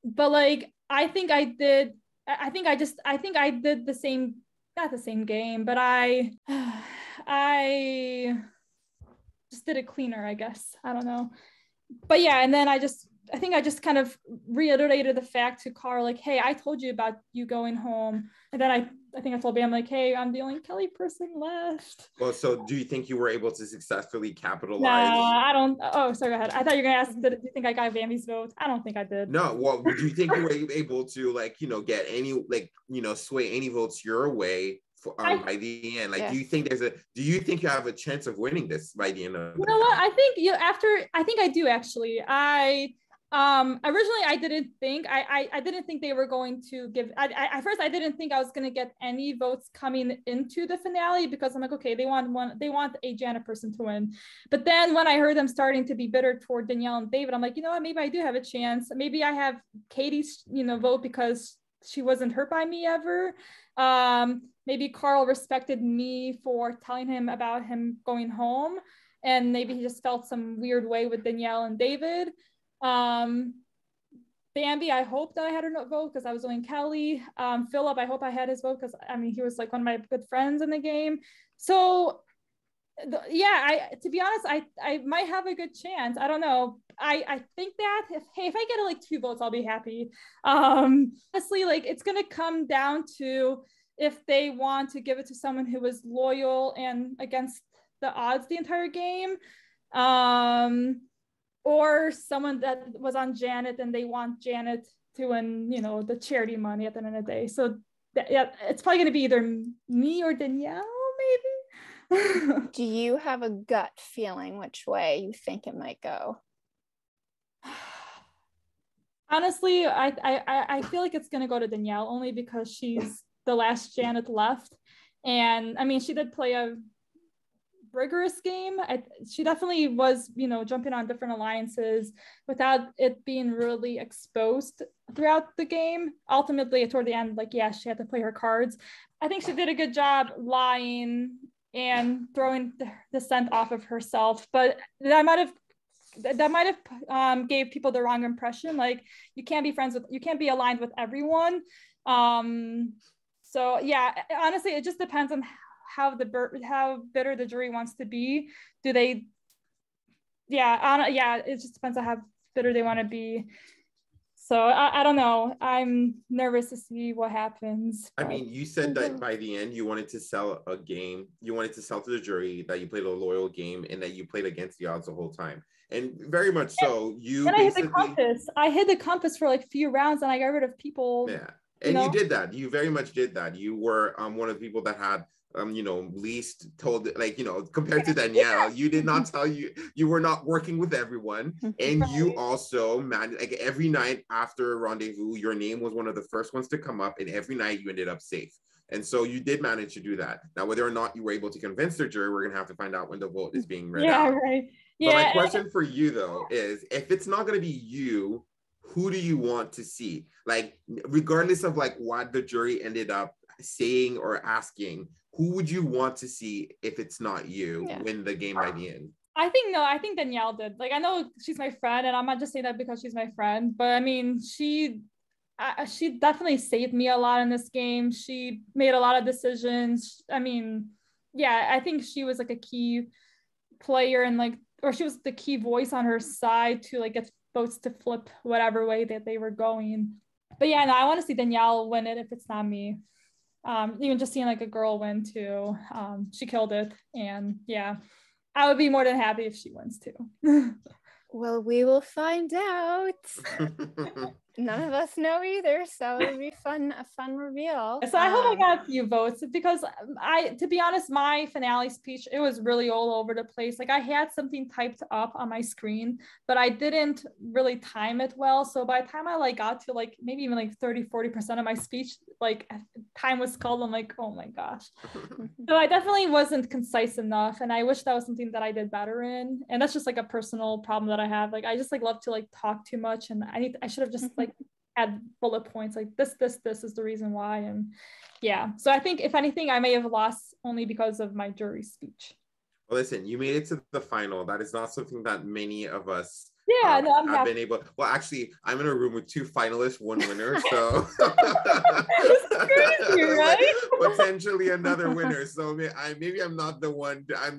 But like I think I did the same, not the same game, but I just did it cleaner, I guess. I don't know. But yeah, and then I just I think I just kind of reiterated the fact to Karl, like, hey, I told you about you going home. And then I think I told Bam, like, hey, I'm the only Kelly person left. Well, so do you think you were able to successfully capitalize? No, I don't. Oh, sorry, go ahead. I thought you were going to ask, do you think I got Bambi's vote? I don't think I did. No, well, do you think you were able to, like, get any, like, sway any votes your way for, by the end? Like, do you think you have a chance of winning this by the end of You know what? I think I think I do actually. Originally I didn't think they were going to give, at first I didn't think I was going to get any votes coming into the finale, because I'm like, okay, they want a Janet person to win. But then when I heard them starting to be bitter toward Danielle and David, I'm like, you know what, maybe I do have a chance. Maybe I have Katie's, vote because she wasn't hurt by me ever. Maybe Karl respected me for telling him about him going home, and maybe he just felt some weird way with Danielle and David. Bambi, I hope that I had her vote because I was doing Kelly. Philip, I hope I had his vote because he was like one of my good friends in the game. So to be honest, I might have a good chance. I don't know. I think that if I get like 2 votes, I'll be happy. Honestly, like, it's gonna come down to if they want to give it to someone who was loyal and against the odds the entire game, or someone that was on Janet and they want Janet to win, the charity money at the end of the day. So it's probably going to be either me or Danielle, maybe. Do you have a gut feeling which way you think it might go? Honestly, I feel like it's going to go to Danielle, only because she's the last Janet left. And she did play a rigorous game. She definitely was, jumping on different alliances without it being really exposed throughout the game. Ultimately, toward the end, like, she had to play her cards. I think she did a good job lying and throwing the scent off of herself, but that might have gave people the wrong impression. Like, you can't be aligned with everyone. So yeah, honestly, it just depends on how bitter the jury wants to be. Do they? It just depends on how bitter they want to be. So I don't know. I'm nervous to see what happens. You said that by the end you wanted to sell a game. You wanted to sell to the jury that you played a loyal game and that you played against the odds the whole time. And very much so. I hit the compass for like few rounds, and I got rid of people. Yeah, and you did that. You very much did that. You were one of the people that had least told, like, compared to Danielle, you did not tell you were not working with everyone. And you also managed, like, every night after Rendezvous, your name was one of the first ones to come up, and every night you ended up safe. And so you did manage to do that. Now, whether or not you were able to convince the jury, we're gonna have to find out when the vote is being read out. Right. But my question for you, though, is if it's not gonna be you, who do you want to see? Like, regardless of like what the jury ended up saying or asking, who would you want to see if it's not you win the game by the end? I think Danielle did. Like, I know she's my friend, and I'm not just saying that because she's my friend, but she definitely saved me a lot in this game. She made a lot of decisions. I think she was like a key player, and or she was the key voice on her side to like get votes to flip whatever way that they were going. But I want to see Danielle win it if it's not me. Even just seeing like a girl win too. She killed it, and I would be more than happy if she wins too. Well, we will find out. None of us know either, so it'll be a fun reveal. So I hope I got a few votes, because to be honest, my finale speech, it was really all over the place. Like, I had something typed up on my screen, but I didn't really time it well. So by the time I got to maybe even 30-40% of my speech, time was called. I'm like, oh my gosh. So I definitely wasn't concise enough, and I wish that was something that I did better in. And that's just a personal problem that I have. I just love to talk too much, and I should have just add bullet points like this is the reason why. And so I think if anything, I may have lost only because of my jury speech. Well, listen, you made it to the final. That is not something that many of us Yeah, no, I'm I've happy. been able. Well, actually, I'm in a room with 2 finalists, 1 winner, so It's crazy, right? potentially another winner. So maybe I'm not the one. I'm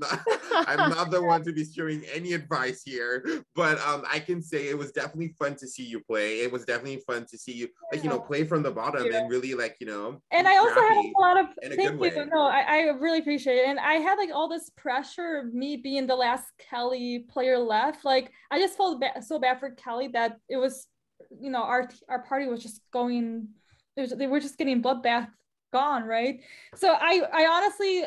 not the one to be sharing any advice here. But I can say it was definitely fun to see you play. It was definitely fun to see you, like, play from the bottom and really, like, And I also had a lot of in a thank good you. way. No, I really appreciate it. And I had like all this pressure of me being the last Kelly player left. Like I just felt so bad for Kelly that it was, our party was just going. They were just getting bloodbath gone, right? So I honestly,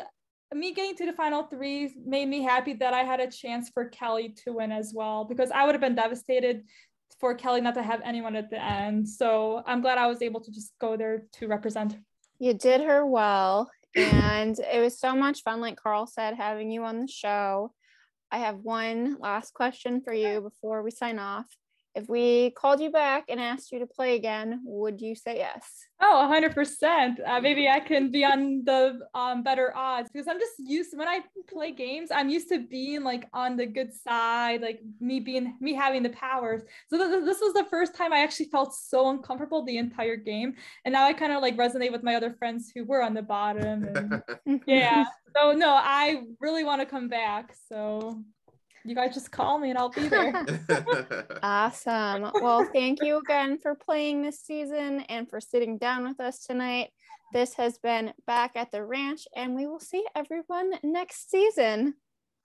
me getting to the final 3 made me happy that I had a chance for Kelly to win as well, because I would have been devastated for Kelly not to have anyone at the end. So I'm glad I was able to just go there to represent her. You did her well, and it was so much fun, like Karl said, having you on the show. I have one last question for you before we sign off. If we called you back and asked you to play again, would you say yes? Oh, 100%. Maybe I can be on the better odds, because I'm just used to, when I play games, I'm used to being like on the good side, like me having the powers. So this was the first time I actually felt so uncomfortable the entire game. And now I kind of like resonate with my other friends who were on the bottom. And yeah. So no, I really want to come back. So you guys just call me and I'll be there. Awesome. Well, thank you again for playing this season and for sitting down with us tonight. This has been Back at the Ranch, and we will see everyone next season.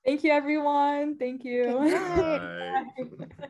Thank you, everyone. Thank you. Good night. Bye.